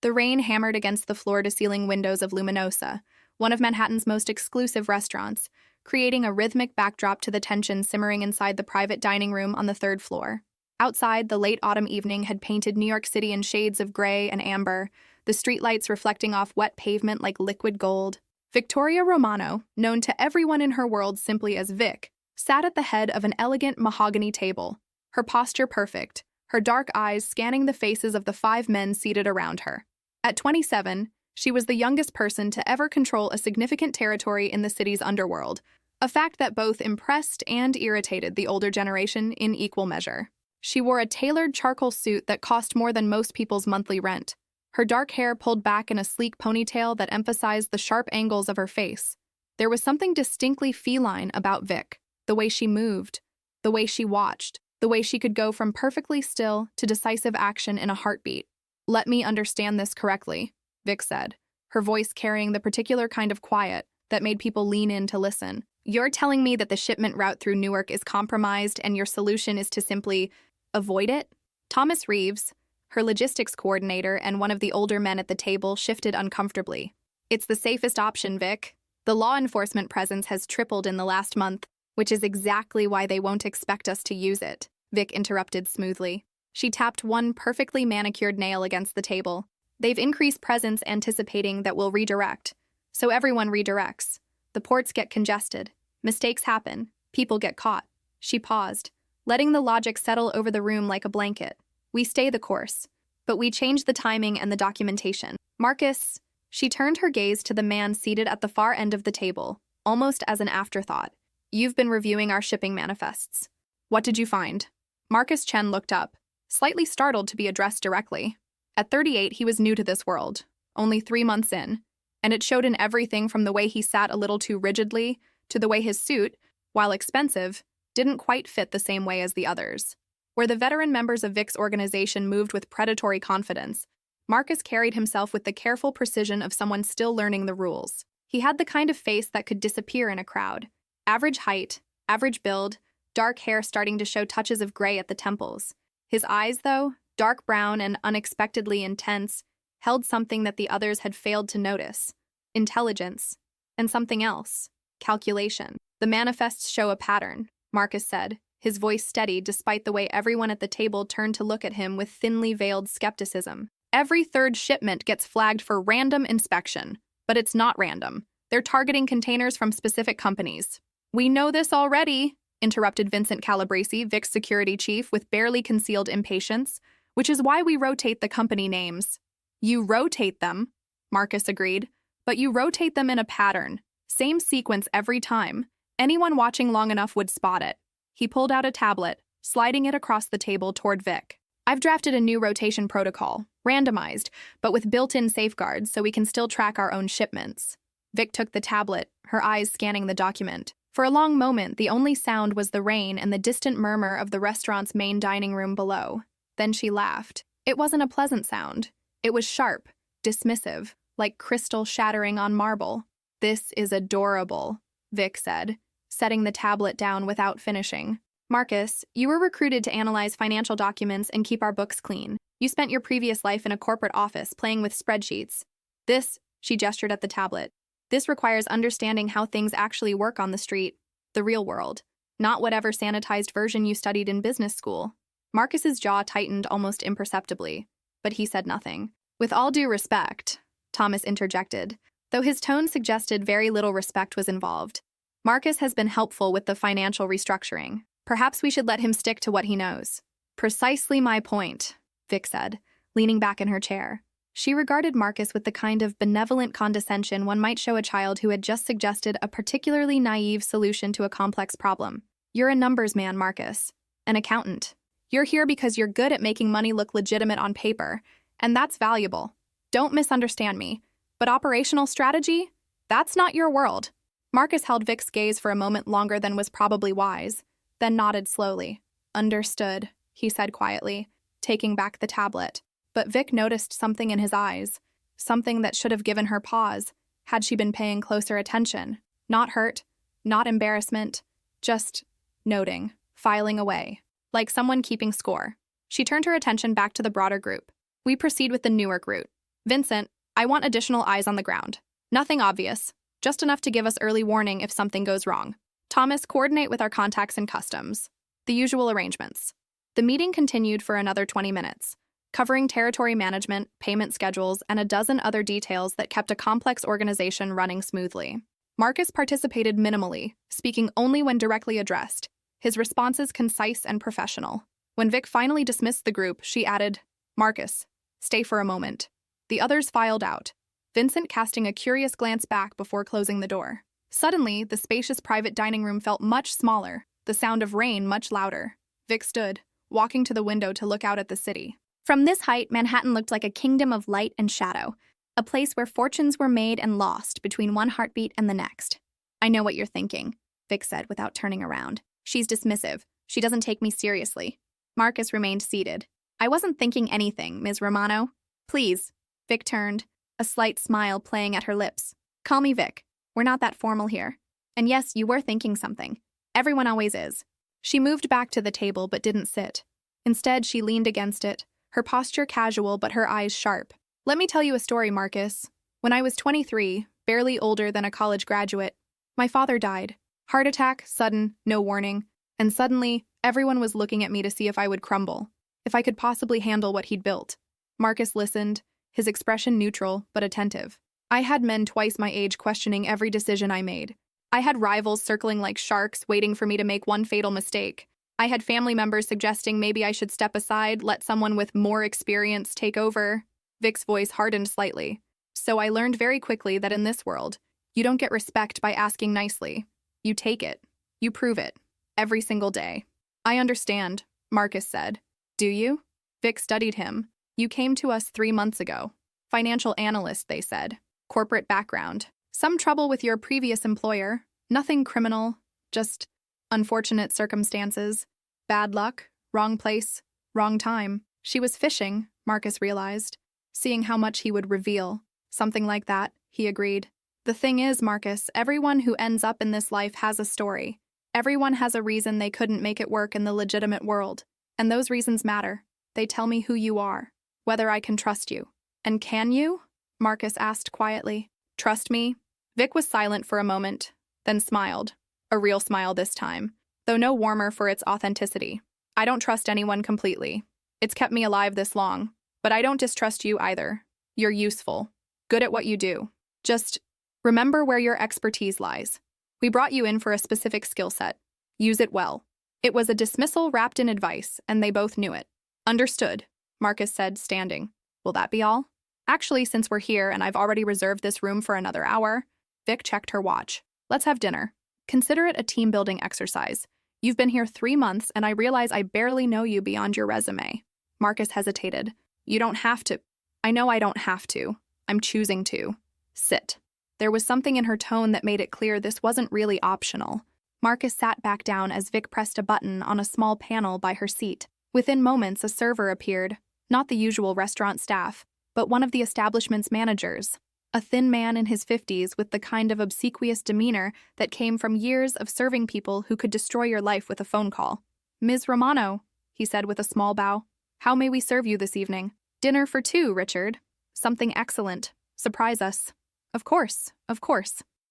The rain hammered against the floor-to-ceiling windows of Luminosa, one of Manhattan's most exclusive restaurants, creating a rhythmic backdrop to the tension simmering inside the private dining room on the third floor. Outside, the late autumn evening had painted New York City in shades of gray and amber, the streetlights reflecting off wet pavement like liquid gold. Victoria Romano, known to everyone in her world simply as Vic, sat at the head of an elegant mahogany table, her posture perfect, her dark eyes scanning the faces of the 5 men seated around her. At 27, she was the youngest person to ever control a significant territory in the city's underworld, a fact that both impressed and irritated the older generation in equal measure. She wore a tailored charcoal suit that cost more than most people's monthly rent, her dark hair pulled back in a sleek ponytail that emphasized the sharp angles of her face. There was something distinctly feline about Vic, the way she moved, the way she watched, the way she could go from perfectly still to decisive action in a heartbeat. "Let me understand this correctly," Vic said, her voice carrying the particular kind of quiet that made people lean in to listen. "You're telling me that the shipment route through Newark is compromised and your solution is to simply avoid it?" Thomas Reeves, her logistics coordinator and one of the older men at the table, shifted uncomfortably. "It's the safest option, Vic. The law enforcement presence has tripled in the last month, which is exactly why they won't expect us to use it," Vic interrupted smoothly. She tapped one perfectly manicured nail against the table. "They've increased presence anticipating that we'll redirect. So everyone redirects. The ports get congested. Mistakes happen. People get caught." She paused, letting the logic settle over the room like a blanket. "We stay the course, but we change the timing and the documentation. Marcus," she turned her gaze to the man seated at the far end of the table, almost as an afterthought. "You've been reviewing our shipping manifests. What did you find?" Marcus Chen looked up, slightly startled to be addressed directly. At 38, he was new to this world, only 3 months in, and it showed in everything from the way he sat a little too rigidly to the way his suit, while expensive, didn't quite fit the same way as the others. Where the veteran members of Vic's organization moved with predatory confidence, Marcus carried himself with the careful precision of someone still learning the rules. He had the kind of face that could disappear in a crowd. Average height, average build, dark hair starting to show touches of gray at the temples. His eyes, though, dark brown and unexpectedly intense, held something that the others had failed to notice: intelligence, and something else: calculation. "The manifests show a pattern," Marcus said, his voice steady despite the way everyone at the table turned to look at him with thinly veiled skepticism. "Every third shipment gets flagged for random inspection, but it's not random. They're targeting containers from specific companies." "We know this already," interrupted Vincent Calabresi, Vic's security chief, with barely concealed impatience, "which is why we rotate the company names." "You rotate them," Marcus agreed, "but you rotate them in a pattern. Same sequence every time. Anyone watching long enough would spot it." He pulled out a tablet, sliding it across the table toward Vic. "I've drafted a new rotation protocol, randomized, but with built-in safeguards so we can still track our own shipments." Vic took the tablet, her eyes scanning the document. For a long moment, the only sound was the rain and the distant murmur of the restaurant's main dining room below. Then she laughed. It wasn't a pleasant sound. It was sharp, dismissive, like crystal shattering on marble. "This is adorable," Vic said, setting the tablet down without finishing. "Marcus, you were recruited to analyze financial documents and keep our books clean. You spent your previous life in a corporate office playing with spreadsheets. This," she gestured at the tablet, "this requires understanding how things actually work on the street, the real world, not whatever sanitized version you studied in business school." Marcus's jaw tightened almost imperceptibly, but he said nothing. "With all due respect," Thomas interjected, though his tone suggested very little respect was involved. "Marcus has been helpful with the financial restructuring. Perhaps we should let him stick to what he knows." "Precisely my point," Vic said, leaning back in her chair. She regarded Marcus with the kind of benevolent condescension one might show a child who had just suggested a particularly naive solution to a complex problem. "You're a numbers man, Marcus. An accountant. You're here because you're good at making money look legitimate on paper, and that's valuable. Don't misunderstand me, but operational strategy? That's not your world." Marcus held Vic's gaze for a moment longer than was probably wise, then nodded slowly. "Understood," he said quietly, taking back the tablet. But Vic noticed something in his eyes, something that should have given her pause, had she been paying closer attention. Not hurt, not embarrassment, just noting, filing away, like someone keeping score. She turned her attention back to the broader group. "We proceed with the Newark route. Vincent, I want additional eyes on the ground. Nothing obvious, just enough to give us early warning if something goes wrong. Thomas, coordinate with our contacts in customs. The usual arrangements. The meeting continued for another 20 minutes, covering territory management, payment schedules, and a dozen other details that kept a complex organization running smoothly. Marcus participated minimally, speaking only when directly addressed, his responses concise and professional. When Vic finally dismissed the group, she added, "Marcus, stay for a moment." The others filed out, Vincent casting a curious glance back before closing the door. Suddenly, the spacious private dining room felt much smaller, the sound of rain much louder. Vic stood, walking to the window to look out at the city. From this height, Manhattan looked like a kingdom of light and shadow, a place where fortunes were made and lost between one heartbeat and the next. "I know what you're thinking," Vic said without turning around. "She's dismissive. She doesn't take me seriously." Marcus remained seated. "I wasn't thinking anything, Ms. Romano." "Please." Vic turned, a slight smile playing at her lips. "Call me Vic. We're not that formal here. And yes, you were thinking something. Everyone always is." She moved back to the table but didn't sit. Instead, she leaned against it, her posture casual but her eyes sharp. "Let me tell you a story, Marcus. When I was 23, barely older than a college graduate, my father died. Heart attack, sudden, no warning. And suddenly, everyone was looking at me to see if I would crumble, if I could possibly handle what he'd built." Marcus listened, his expression neutral but attentive. "I had men twice my age questioning every decision I made. I had rivals circling like sharks, waiting for me to make one fatal mistake. I had family members suggesting maybe I should step aside, let someone with more experience take over." Vic's voice hardened slightly. "So I learned very quickly that in this world, you don't get respect by asking nicely. You take it. You prove it. Every single day." "I understand," Marcus said. "Do you?" Vic studied him. "You came to us 3 months ago. Financial analyst, they said. Corporate background. Some trouble with your previous employer. Nothing criminal. Just unfortunate circumstances. Bad luck. Wrong place. Wrong time." She was fishing, Marcus realized, seeing how much he would reveal. "Something like that," he agreed. "The thing is, Marcus, everyone who ends up in this life has a story. Everyone has a reason they couldn't make it work in the legitimate world. And those reasons matter. They tell me who you are, whether I can trust you." "And can you?" Marcus asked quietly. "Trust me?" Vic was silent for a moment, then smiled. A real smile this time, though no warmer for its authenticity. "I don't trust anyone completely. It's kept me alive this long. But I don't distrust you either. You're useful. Good at what you do. Just remember where your expertise lies. We brought you in for a specific skill set. Use it well." It was a dismissal wrapped in advice, and they both knew it. "Understood," Marcus said, standing. "Will that be all?" "Actually, since we're here and I've already reserved this room for another hour," Vic checked her watch. "Let's have dinner. Consider it a team-building exercise. You've been here 3 months, and I realize I barely know you beyond your resume." Marcus hesitated. "You don't have to." "I know I don't have to. I'm choosing to. Sit." There was something in her tone that made it clear this wasn't really optional. Marcus sat back down as Vic pressed a button on a small panel by her seat. Within moments, a server appeared, not the usual restaurant staff, but one of the establishment's managers, a thin man in his 50s with the kind of obsequious demeanor that came from years of serving people who could destroy your life with a phone call. "Ms. Romano," he said with a small bow, "how may we serve you this evening?" "Dinner for 2, Richard. Something excellent. Surprise us." Of course.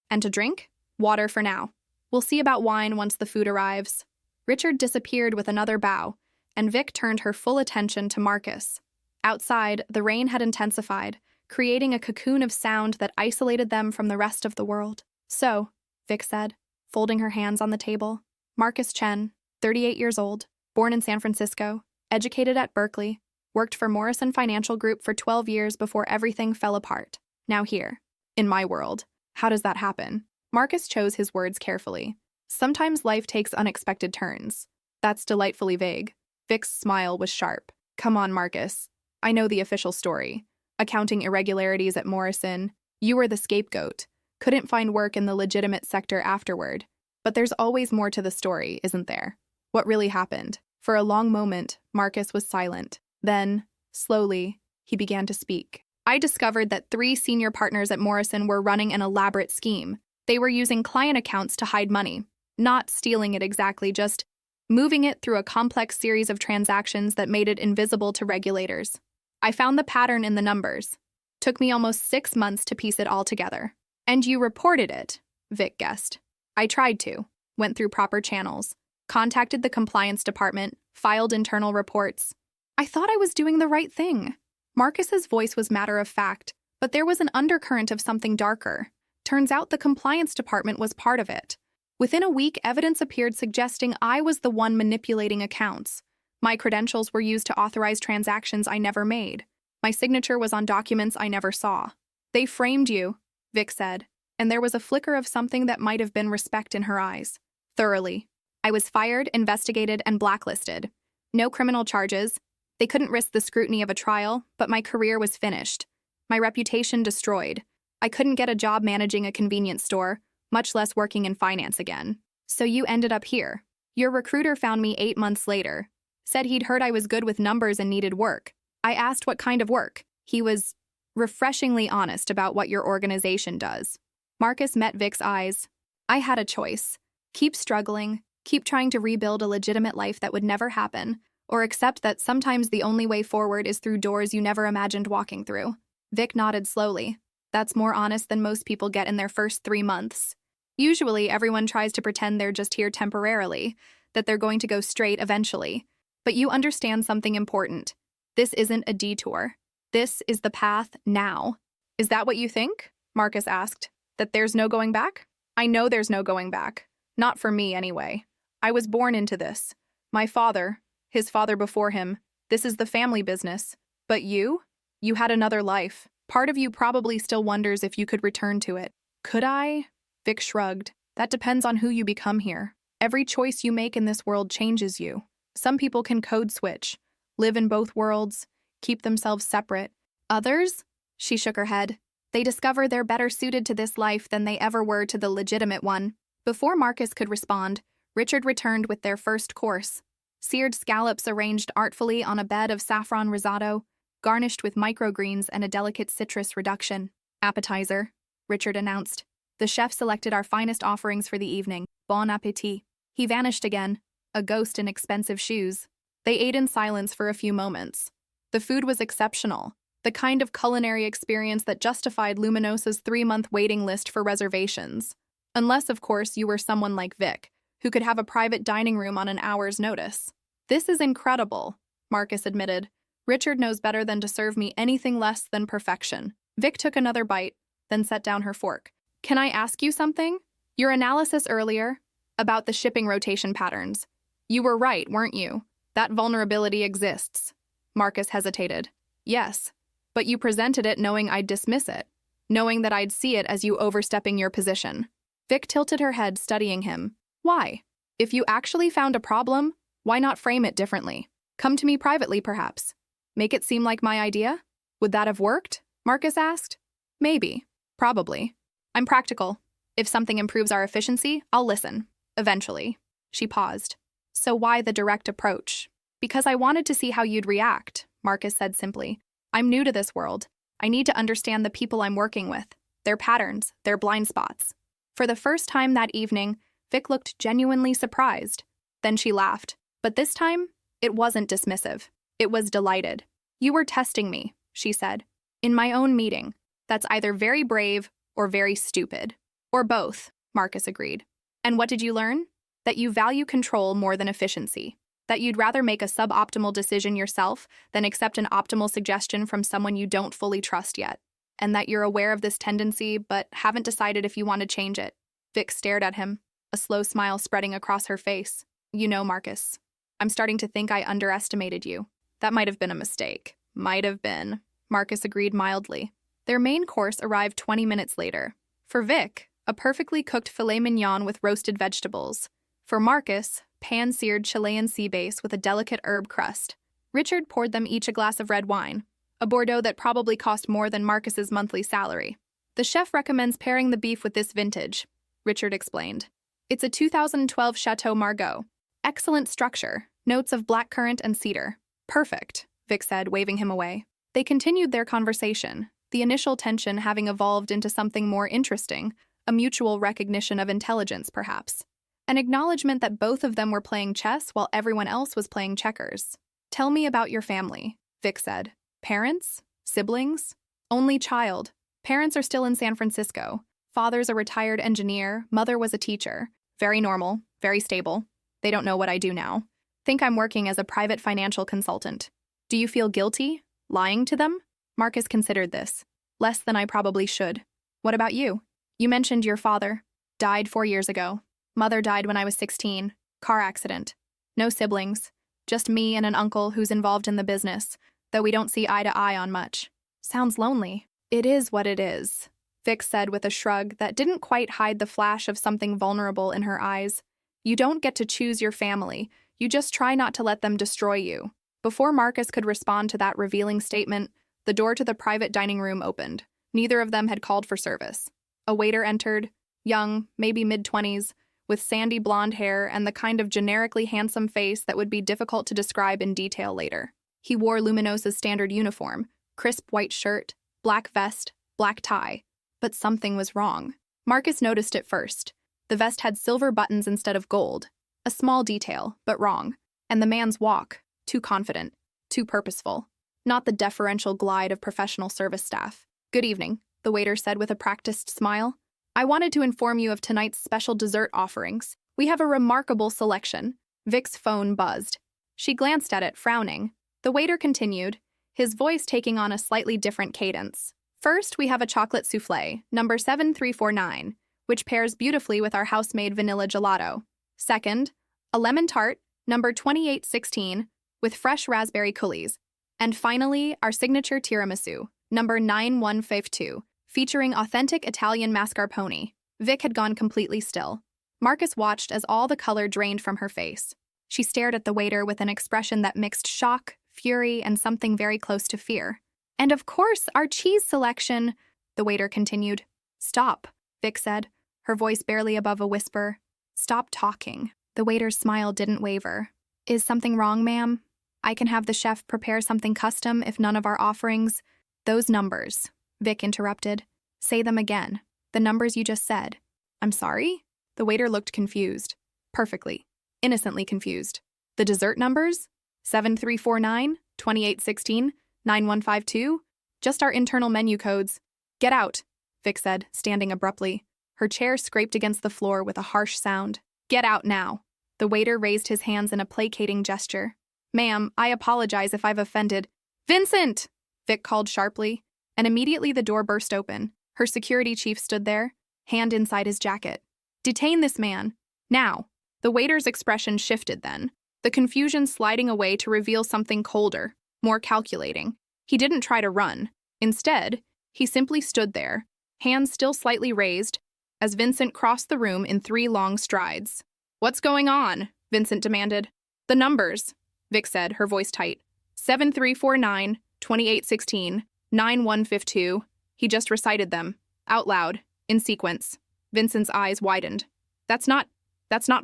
"And to drink?" "Water for now. We'll see about wine once the food arrives." Richard disappeared with another bow, and Vic turned her full attention to Marcus. Outside, the rain had intensified, creating a cocoon of sound that isolated them from the rest of the world. "So," Vic said, folding her hands on the table, "Marcus Chen, 38 years old, born in San Francisco, educated at Berkeley, worked for Morrison Financial Group for 12 years before everything fell apart. Now here, in my world. How does that happen?" Marcus chose his words carefully. "Sometimes life takes unexpected turns." "That's delightfully vague." Vic's smile was sharp. "Come on, Marcus. I know the official story. Accounting irregularities at Morrison. You were the scapegoat. Couldn't find work in the legitimate sector afterward. But there's always more to the story, isn't there? What really happened?" For a long moment, Marcus was silent. Then, slowly, he began to speak. "I discovered that 3 senior partners at Morrison were running an elaborate scheme. They were using client accounts to hide money. Not stealing it exactly, just moving it through a complex series of transactions that made it invisible to regulators. I found the pattern in the numbers. Took me almost 6 months to piece it all together. And you reported it, Vic guessed. I tried to. Went through proper channels. Contacted the compliance department. Filed internal reports. I thought I was doing the right thing. Marcus's voice was matter of fact, but there was an undercurrent of something darker. Turns out the compliance department was part of it. Within a week, evidence appeared suggesting I was the one manipulating accounts. My credentials were used to authorize transactions I never made. My signature was on documents I never saw. They framed you, Vic said, and there was a flicker of something that might have been respect in her eyes. Thoroughly. I was fired, investigated, and blacklisted. No criminal charges. They couldn't risk the scrutiny of a trial, but my career was finished. My reputation destroyed. I couldn't get a job managing a convenience store, much less working in finance again. So you ended up here. Your recruiter found me 8 months later. Said he'd heard I was good with numbers and needed work. I asked what kind of work. He was refreshingly honest about what your organization does. Marcus met Vic's eyes. I had a choice. Keep struggling, keep trying to rebuild a legitimate life that would never happen, or accept that sometimes the only way forward is through doors you never imagined walking through. Vic nodded slowly. That's more honest than most people get in their first 3 months. Usually, everyone tries to pretend they're just here temporarily, that they're going to go straight eventually. But you understand something important. This isn't a detour. This is the path now. Is that what you think? Marcus asked. That there's no going back? I know there's no going back. Not for me, anyway. I was born into this. My father, his father before him, this is the family business. But you? You had another life. Part of you probably still wonders if you could return to it. Could I? Vic shrugged. That depends on who you become here. Every choice you make in this world changes you. Some people can code switch, live in both worlds, keep themselves separate. Others? She shook her head. They discover they're better suited to this life than they ever were to the legitimate one. Before Marcus could respond, Richard returned with their first course. Seared scallops arranged artfully on a bed of saffron risotto, garnished with microgreens and a delicate citrus reduction. Appetizer, Richard announced. The chef selected our finest offerings for the evening. Bon appétit. He vanished again, a ghost in expensive shoes. They ate in silence for a few moments. The food was exceptional, the kind of culinary experience that justified Luminosa's 3-month waiting list for reservations. Unless, of course, you were someone like Vic, who could have a private dining room on an hour's notice. This is incredible, Marcus admitted. Richard knows better than to serve me anything less than perfection. Vic took another bite, then set down her fork. Can I ask you something? Your analysis earlier, about the shipping rotation patterns. You were right, weren't you? That vulnerability exists. Marcus hesitated. Yes, but you presented it knowing I'd dismiss it, knowing that I'd see it as you overstepping your position. Vic tilted her head, studying him. Why? If you actually found a problem, why not frame it differently? Come to me privately, perhaps. Make it seem like my idea? Would that have worked? Marcus asked. Maybe. Probably. I'm practical. If something improves our efficiency, I'll listen. Eventually. She paused. So why the direct approach? Because I wanted to see how you'd react, Marcus said simply. I'm new to this world. I need to understand the people I'm working with, their patterns, their blind spots. For the first time that evening, Vic looked genuinely surprised. Then she laughed. But this time, it wasn't dismissive. It was delighted. You were testing me, she said. In my own meeting. That's either very brave or very stupid. Or both, Marcus agreed. And what did you learn? That you value control more than efficiency. That you'd rather make a suboptimal decision yourself than accept an optimal suggestion from someone you don't fully trust yet. And that you're aware of this tendency but haven't decided if you want to change it. Vic stared at him, a slow smile spreading across her face. You know, Marcus, I'm starting to think I underestimated you. That might have been a mistake. Might have been. Marcus agreed mildly. Their main course arrived 20 minutes later. For Vic, a perfectly cooked filet mignon with roasted vegetables. For Marcus, pan-seared Chilean sea bass with a delicate herb crust. Richard poured them each a glass of red wine, a Bordeaux that probably cost more than Marcus's monthly salary. The chef recommends pairing the beef with this vintage, Richard explained. It's a 2012 Chateau Margaux. Excellent structure, notes of blackcurrant and cedar. Perfect, Vic said, waving him away. They continued their conversation, the initial tension having evolved into something more interesting, a mutual recognition of intelligence, perhaps. An acknowledgement that both of them were playing chess while everyone else was playing checkers. Tell me about your family, Vic said. Parents? Siblings? Only child. Parents are still in San Francisco. Father's a retired engineer, mother was a teacher. Very normal, very stable. They don't know what I do now. Think I'm working as a private financial consultant. Do you feel guilty? Lying to them? Marcus considered this. Less than I probably should. What about you? You mentioned your father. Died 4 years ago. Mother died when I was 16. Car accident. No siblings. Just me and an uncle who's involved in the business, though we don't see eye to eye on much. Sounds lonely. It is what it is, Vic said with a shrug that didn't quite hide the flash of something vulnerable in her eyes. You don't get to choose your family. You just try not to let them destroy you. Before Marcus could respond to that revealing statement, the door to the private dining room opened. Neither of them had called for service. A waiter entered, young, maybe mid-20s, with sandy blonde hair and the kind of generically handsome face that would be difficult to describe in detail later. He wore Luminosa's standard uniform, crisp white shirt, black vest, black tie. But something was wrong. Marcus noticed it first. The vest had silver buttons instead of gold. A small detail, but wrong. And the man's walk, too confident, too purposeful. Not the deferential glide of professional service staff. Good evening, the waiter said with a practiced smile. I wanted to inform you of tonight's special dessert offerings. We have a remarkable selection. Vic's phone buzzed. She glanced at it, frowning. The waiter continued, his voice taking on a slightly different cadence. First, we have a chocolate soufflé, number 7349, which pairs beautifully with our house-made vanilla gelato. Second, a lemon tart, number 2816, with fresh raspberry coulis. And finally, our signature tiramisu, number 9152, featuring authentic Italian mascarpone. Vic had gone completely still. Marcus watched as all the color drained from her face. She stared at the waiter with an expression that mixed shock, fury, and something very close to fear. And of course, our cheese selection, the waiter continued. Stop, Vic said, her voice barely above a whisper. Stop talking. The waiter's smile didn't waver. Is something wrong, ma'am? I can have the chef prepare something custom if none of our offerings. Those numbers, Vic interrupted. Say them again. The numbers you just said. I'm sorry? The waiter looked confused. Perfectly. Innocently confused. The dessert numbers? 7349, 2816, 9152? Just our internal menu codes. Get out, Vic said, standing abruptly. Her chair scraped against the floor with a harsh sound. Get out now. The waiter raised his hands in a placating gesture. Ma'am, I apologize if I've offended. Vincent! Vic called sharply, and immediately the door burst open. Her security chief stood there, hand inside his jacket. Detain this man. Now. The waiter's expression shifted then, the confusion sliding away to reveal something colder, more calculating. He didn't try to run. Instead, he simply stood there, hands still slightly raised, as Vincent crossed the room in 3 long strides. What's going on? Vincent demanded. The numbers, Vic said, her voice tight. 7349, 2816, 9152. He just recited them, out loud, in sequence. Vincent's eyes widened. That's not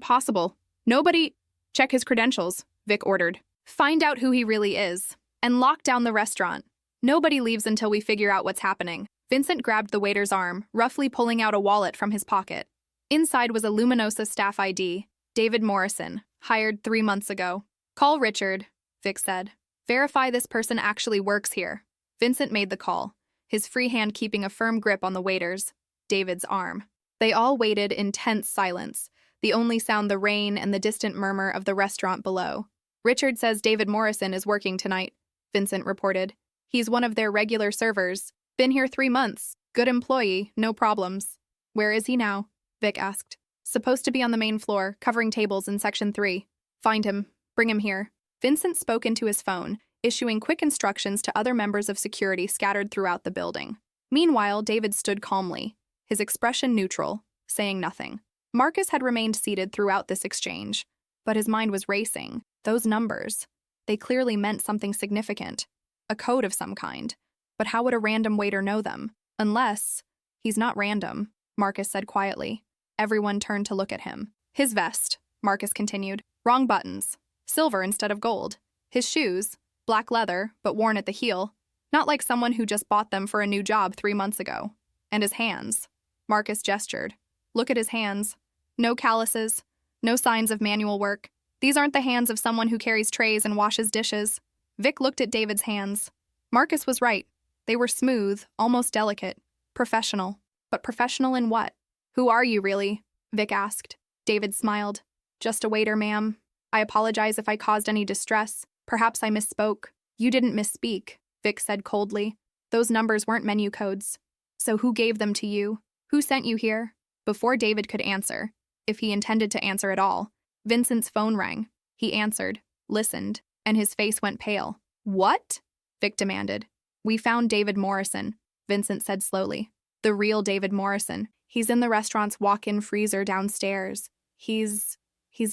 possible. Nobody... Check his credentials, Vic ordered. Find out who he really is, and lock down the restaurant. Nobody leaves until we figure out what's happening. Vincent grabbed the waiter's arm, roughly pulling out a wallet from his pocket. Inside was a Luminosa staff ID, David Morrison, hired 3 months ago. Call Richard, Vic said. Verify this person actually works here. Vincent made the call, his free hand keeping a firm grip on the waiter's, David's arm. They all waited in tense silence, the only sound the rain and the distant murmur of the restaurant below. Richard says David Morrison is working tonight, Vincent reported. He's one of their regular servers. Been here 3 months. Good employee, no problems. Where is he now? Vic asked. Supposed to be on the main floor, covering tables in Section 3. Find him. Bring him here. Vincent spoke into his phone, issuing quick instructions to other members of security scattered throughout the building. Meanwhile, David stood calmly, his expression neutral, saying nothing. Marcus had remained seated throughout this exchange, but his mind was racing. Those numbers. They clearly meant something significant. A code of some kind. But how would a random waiter know them? Unless... He's not random, Marcus said quietly. Everyone turned to look at him. His vest, Marcus continued. Wrong buttons. Silver instead of gold. His shoes, black leather, but worn at the heel. Not like someone who just bought them for a new job 3 months ago. And his hands. Marcus gestured. Look at his hands. No calluses. No signs of manual work. These aren't the hands of someone who carries trays and washes dishes. Vic looked at David's hands. Marcus was right. They were smooth, almost delicate, professional. But professional in what? Who are you, really? Vic asked. David smiled. Just a waiter, ma'am. I apologize if I caused any distress. Perhaps I misspoke. You didn't misspeak, Vic said coldly. Those numbers weren't menu codes. So who gave them to you? Who sent you here? Before David could answer, if he intended to answer at all, Vincent's phone rang. He answered, listened, and his face went pale. What? Vic demanded. We found David Morrison, Vincent said slowly. The real David Morrison. He's in the restaurant's walk-in freezer downstairs. He's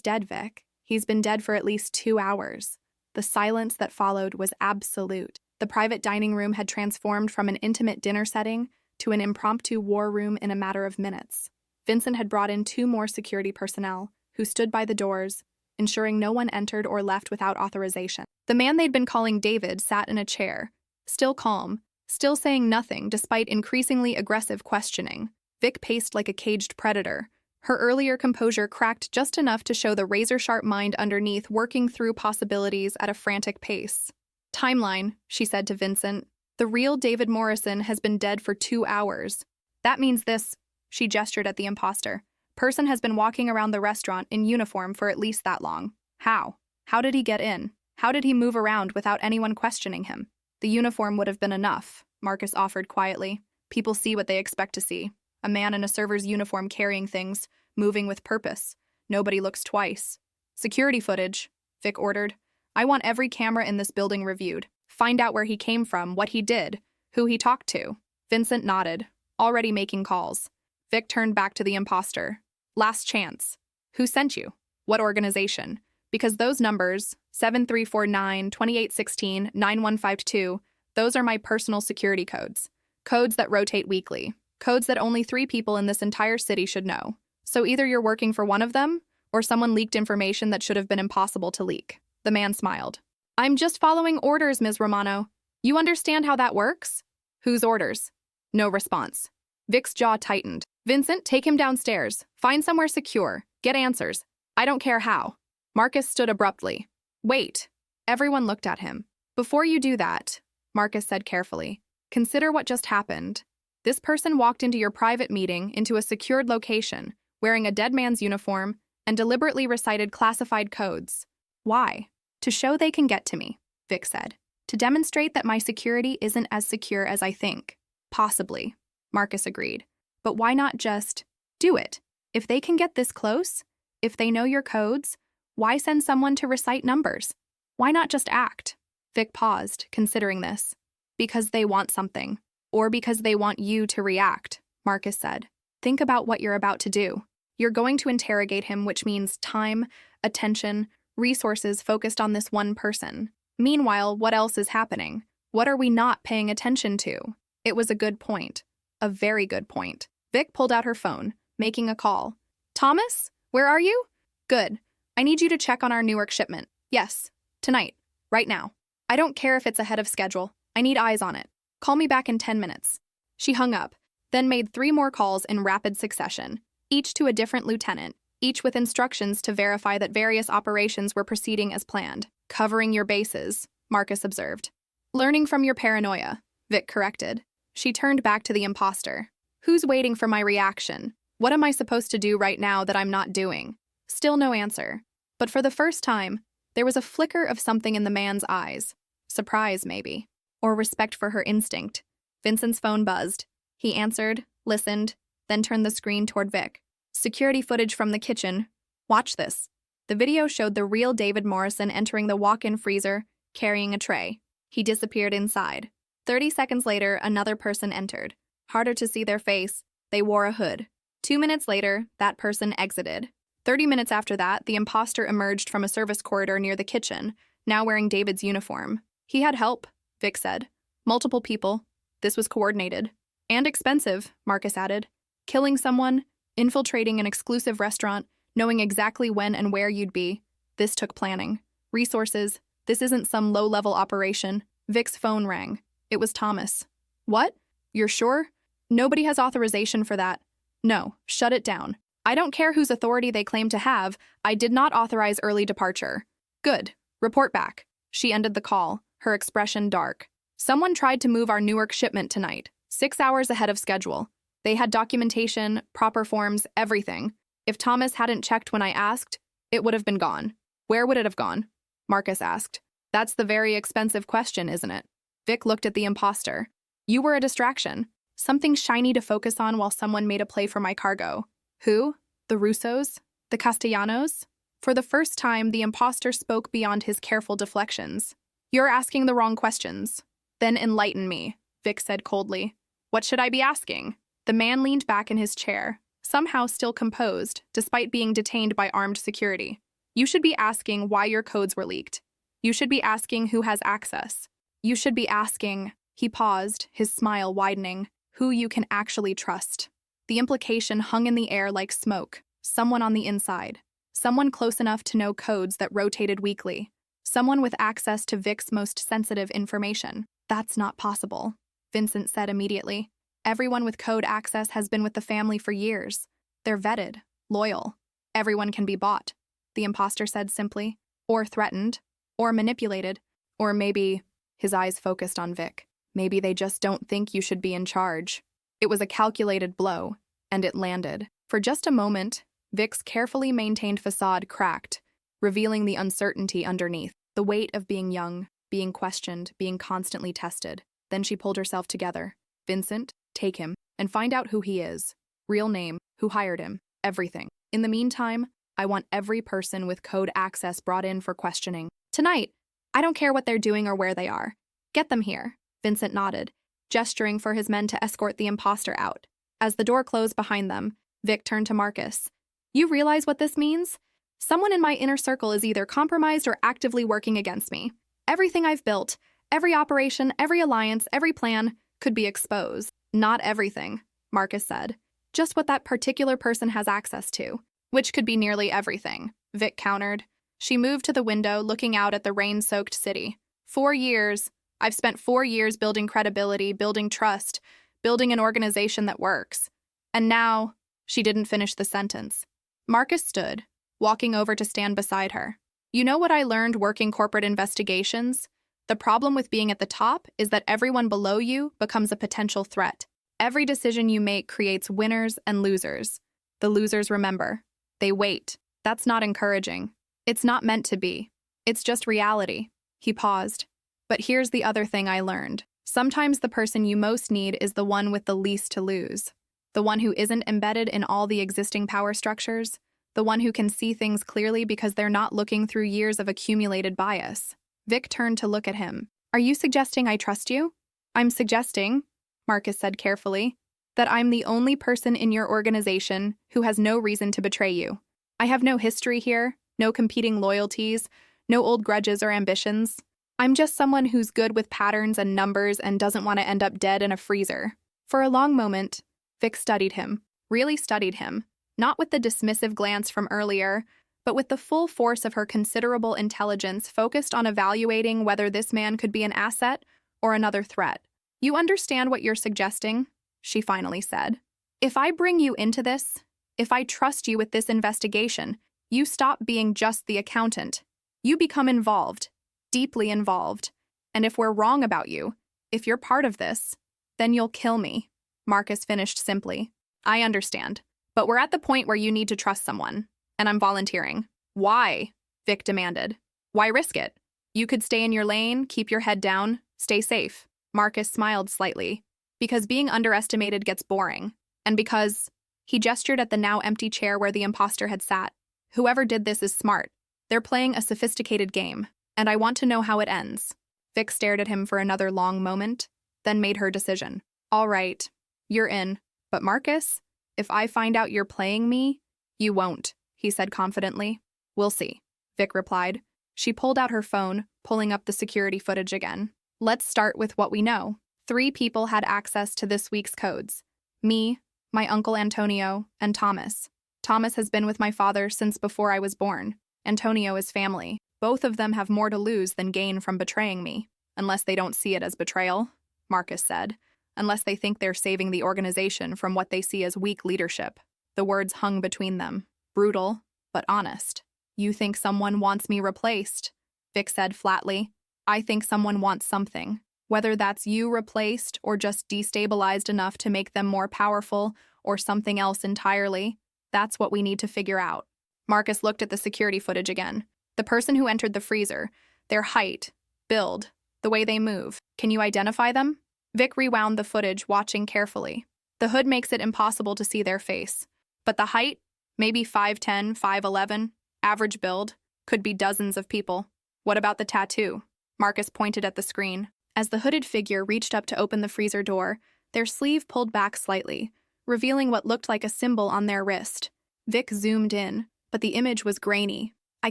dead, Vic. He's been dead for at least 2 hours. The silence that followed was absolute. The private dining room had transformed from an intimate dinner setting to an impromptu war room in a matter of minutes. Vincent had brought in 2 more security personnel, who stood by the doors, ensuring no one entered or left without authorization. The man they'd been calling David sat in a chair, still calm, still saying nothing despite increasingly aggressive questioning. Vic paced like a caged predator. Her earlier composure cracked just enough to show the razor-sharp mind underneath working through possibilities at a frantic pace. Timeline, she said to Vincent. The real David Morrison has been dead for 2 hours. That means this, she gestured at the imposter. Person has been walking around the restaurant in uniform for at least that long. How? How did he get in? How did he move around without anyone questioning him? The uniform would have been enough, Marcus offered quietly. People see what they expect to see. A man in a server's uniform carrying things, moving with purpose. Nobody looks twice. Security footage, Vic ordered. I want every camera in this building reviewed. Find out where he came from, what he did, who he talked to. Vincent nodded, already making calls. Vic turned back to the imposter. Last chance. Who sent you? What organization? Because those numbers, 7349, 2816, 9152, those are my personal security codes. Codes that rotate weekly. Codes that only 3 people in this entire city should know. So either you're working for one of them, or someone leaked information that should have been impossible to leak. The man smiled. I'm just following orders, Ms. Romano. You understand how that works? Whose orders? No response. Vic's jaw tightened. Vincent, take him downstairs. Find somewhere secure. Get answers. I don't care how. Marcus stood abruptly. Wait. Everyone looked at him. Before you do that, Marcus said carefully, consider what just happened. This person walked into your private meeting into a secured location, wearing a dead man's uniform, and deliberately recited classified codes. Why? To show they can get to me, Vic said. To demonstrate that my security isn't as secure as I think. Possibly, Marcus agreed. But why not just do it? If they can get this close, if they know your codes, why send someone to recite numbers? Why not just act? Vic paused, considering this. Because they want something. Or because they want you to react, Marcus said. Think about what you're about to do. You're going to interrogate him, which means time, attention, resources focused on this one person. Meanwhile, what else is happening? What are we not paying attention to? It was a good point. A very good point. Vic pulled out her phone, making a call. Thomas? Where are you? Good. I need you to check on our Newark shipment. Yes. Tonight. Right now. I don't care if it's ahead of schedule. I need eyes on it. Call me back in 10 minutes. She hung up, then made 3 more calls in rapid succession, each to a different lieutenant, each with instructions to verify that various operations were proceeding as planned. Covering your bases, Marcus observed. Learning from your paranoia, Vic corrected. She turned back to the imposter. Who's waiting for my reaction? What am I supposed to do right now that I'm not doing? Still no answer. But for the first time, there was a flicker of something in the man's eyes. Surprise, maybe. Or respect for her instinct. Vincent's phone buzzed. He answered, listened, then turned the screen toward Vic. Security footage from the kitchen. Watch this. The video showed the real David Morrison entering the walk-in freezer, carrying a tray. He disappeared inside. 30 seconds later, another person entered. Harder to see their face, they wore a hood. 2 minutes later, that person exited. 30 minutes after that, the imposter emerged from a service corridor near the kitchen, now wearing David's uniform. He had help, Vic said. Multiple people. This was coordinated. And expensive, Marcus added. Killing someone, infiltrating an exclusive restaurant, knowing exactly when and where you'd be. This took planning. Resources. This isn't some low-level operation. Vic's phone rang. It was Thomas. What? You're sure? Nobody has authorization for that. No, shut it down. I don't care whose authority they claim to have. I did not authorize early departure. Good. Report back. She ended the call, her expression dark. Someone tried to move our Newark shipment tonight, 6 hours ahead of schedule. They had documentation, proper forms, everything. If Thomas hadn't checked when I asked, it would have been gone. Where would it have gone? Marcus asked. That's the very expensive question, isn't it? Vic looked at the imposter. You were a distraction. Something shiny to focus on while someone made a play for my cargo. Who? The Russos? The Castellanos? For the first time, the imposter spoke beyond his careful deflections. You're asking the wrong questions. Then enlighten me, Vic said coldly. What should I be asking? The man leaned back in his chair, somehow still composed, despite being detained by armed security. You should be asking why your codes were leaked. You should be asking who has access. You should be asking, he paused, his smile widening, who you can actually trust. The implication hung in the air like smoke. Someone on the inside. Someone close enough to know codes that rotated weekly. Someone with access to Vic's most sensitive information. That's not possible, Vincent said immediately. Everyone with code access has been with the family for years. They're vetted, loyal. Everyone can be bought, the imposter said simply. Or threatened. Or manipulated. Or maybe, his eyes focused on Vic, maybe they just don't think you should be in charge. It was a calculated blow, and it landed. For just a moment, Vic's carefully maintained facade cracked, revealing the uncertainty underneath, the weight of being young, being questioned, being constantly tested. Then she pulled herself together. Vincent, take him, and find out who he is. Real name, who hired him, everything. In the meantime, I want every person with code access brought in for questioning. Tonight, I don't care what they're doing or where they are. Get them here, Vincent nodded, gesturing for his men to escort the imposter out. As the door closed behind them, Vic turned to Marcus. You realize what this means? Someone in my inner circle is either compromised or actively working against me. Everything I've built, every operation, every alliance, every plan, could be exposed. Not everything, Marcus said. Just what that particular person has access to, which could be nearly everything, Vic countered. She moved to the window, looking out at the rain-soaked city. 4 years. I've spent 4 years building credibility, building trust, building an organization that works. And now, she didn't finish the sentence. Marcus stood, walking over to stand beside her. You know what I learned working corporate investigations? The problem with being at the top is that everyone below you becomes a potential threat. Every decision you make creates winners and losers. The losers remember. They wait. That's not encouraging. It's not meant to be. It's just reality. He paused. But here's the other thing I learned. Sometimes the person you most need is the one with the least to lose. The one who isn't embedded in all the existing power structures. The one who can see things clearly because they're not looking through years of accumulated bias. Vic turned to look at him. Are you suggesting I trust you? I'm suggesting, Marcus said carefully, that I'm the only person in your organization who has no reason to betray you. I have no history here, no competing loyalties, no old grudges or ambitions. I'm just someone who's good with patterns and numbers and doesn't want to end up dead in a freezer. For a long moment, Vic studied him, really studied him, not with the dismissive glance from earlier, but with the full force of her considerable intelligence focused on evaluating whether this man could be an asset or another threat. You understand what you're suggesting? She finally said. If I bring you into this, if I trust you with this investigation, you stop being just the accountant. You become involved, deeply involved. And if we're wrong about you, if you're part of this, then you'll kill me. Marcus finished simply. I understand, but we're at the point where you need to trust someone. And I'm volunteering. Why? Vic demanded. Why risk it? You could stay in your lane, keep your head down, stay safe. Marcus smiled slightly. Because being underestimated gets boring. And because, he gestured at the now empty chair where the imposter had sat. Whoever did this is smart. They're playing a sophisticated game. And I want to know how it ends. Vic stared at him for another long moment, then made her decision. All right, you're in. But Marcus, if I find out you're playing me, you won't. He said confidently. We'll see, Vic replied. She pulled out her phone, pulling up the security footage again. Let's start with what we know. 3 people had access to this week's codes. Me, my uncle Antonio, and Thomas. Thomas has been with my father since before I was born. Antonio is family. Both of them have more to lose than gain from betraying me. Unless they don't see it as betrayal, Marcus said. Unless they think they're saving the organization from what they see as weak leadership. The words hung between them. Brutal, but honest. You think someone wants me replaced, Vic said flatly. I think someone wants something. Whether that's you replaced or just destabilized enough to make them more powerful or something else entirely, that's what we need to figure out. Marcus looked at the security footage again. The person who entered the freezer, their height, build, the way they move. Can you identify them? Vic rewound the footage, watching carefully. The hood makes it impossible to see their face. But the height? Maybe 5'10", 5'11", average build, could be dozens of people. What about the tattoo? Marcus pointed at the screen. As the hooded figure reached up to open the freezer door, their sleeve pulled back slightly, revealing what looked like a symbol on their wrist. Vic zoomed in, but the image was grainy. I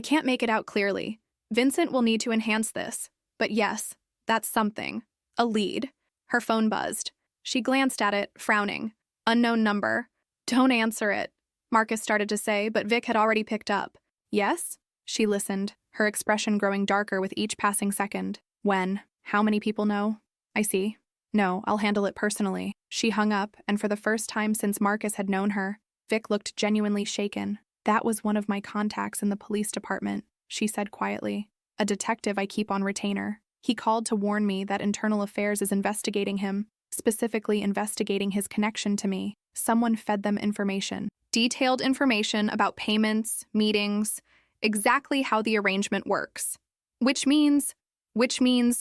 can't make it out clearly. Vincent will need to enhance this. But yes, that's something. A lead. Her phone buzzed. She glanced at it, frowning. Unknown number. Don't answer it, Marcus started to say, but Vic had already picked up. Yes? She listened, her expression growing darker with each passing second. When? How many people know? I see. No, I'll handle it personally. She hung up, and for the first time since Marcus had known her, Vic looked genuinely shaken. That was one of my contacts in the police department, she said quietly. A detective I keep on retainer. He called to warn me that Internal Affairs is investigating him, specifically investigating his connection to me. Someone fed them information. Detailed information about payments, meetings, exactly how the arrangement works. Which means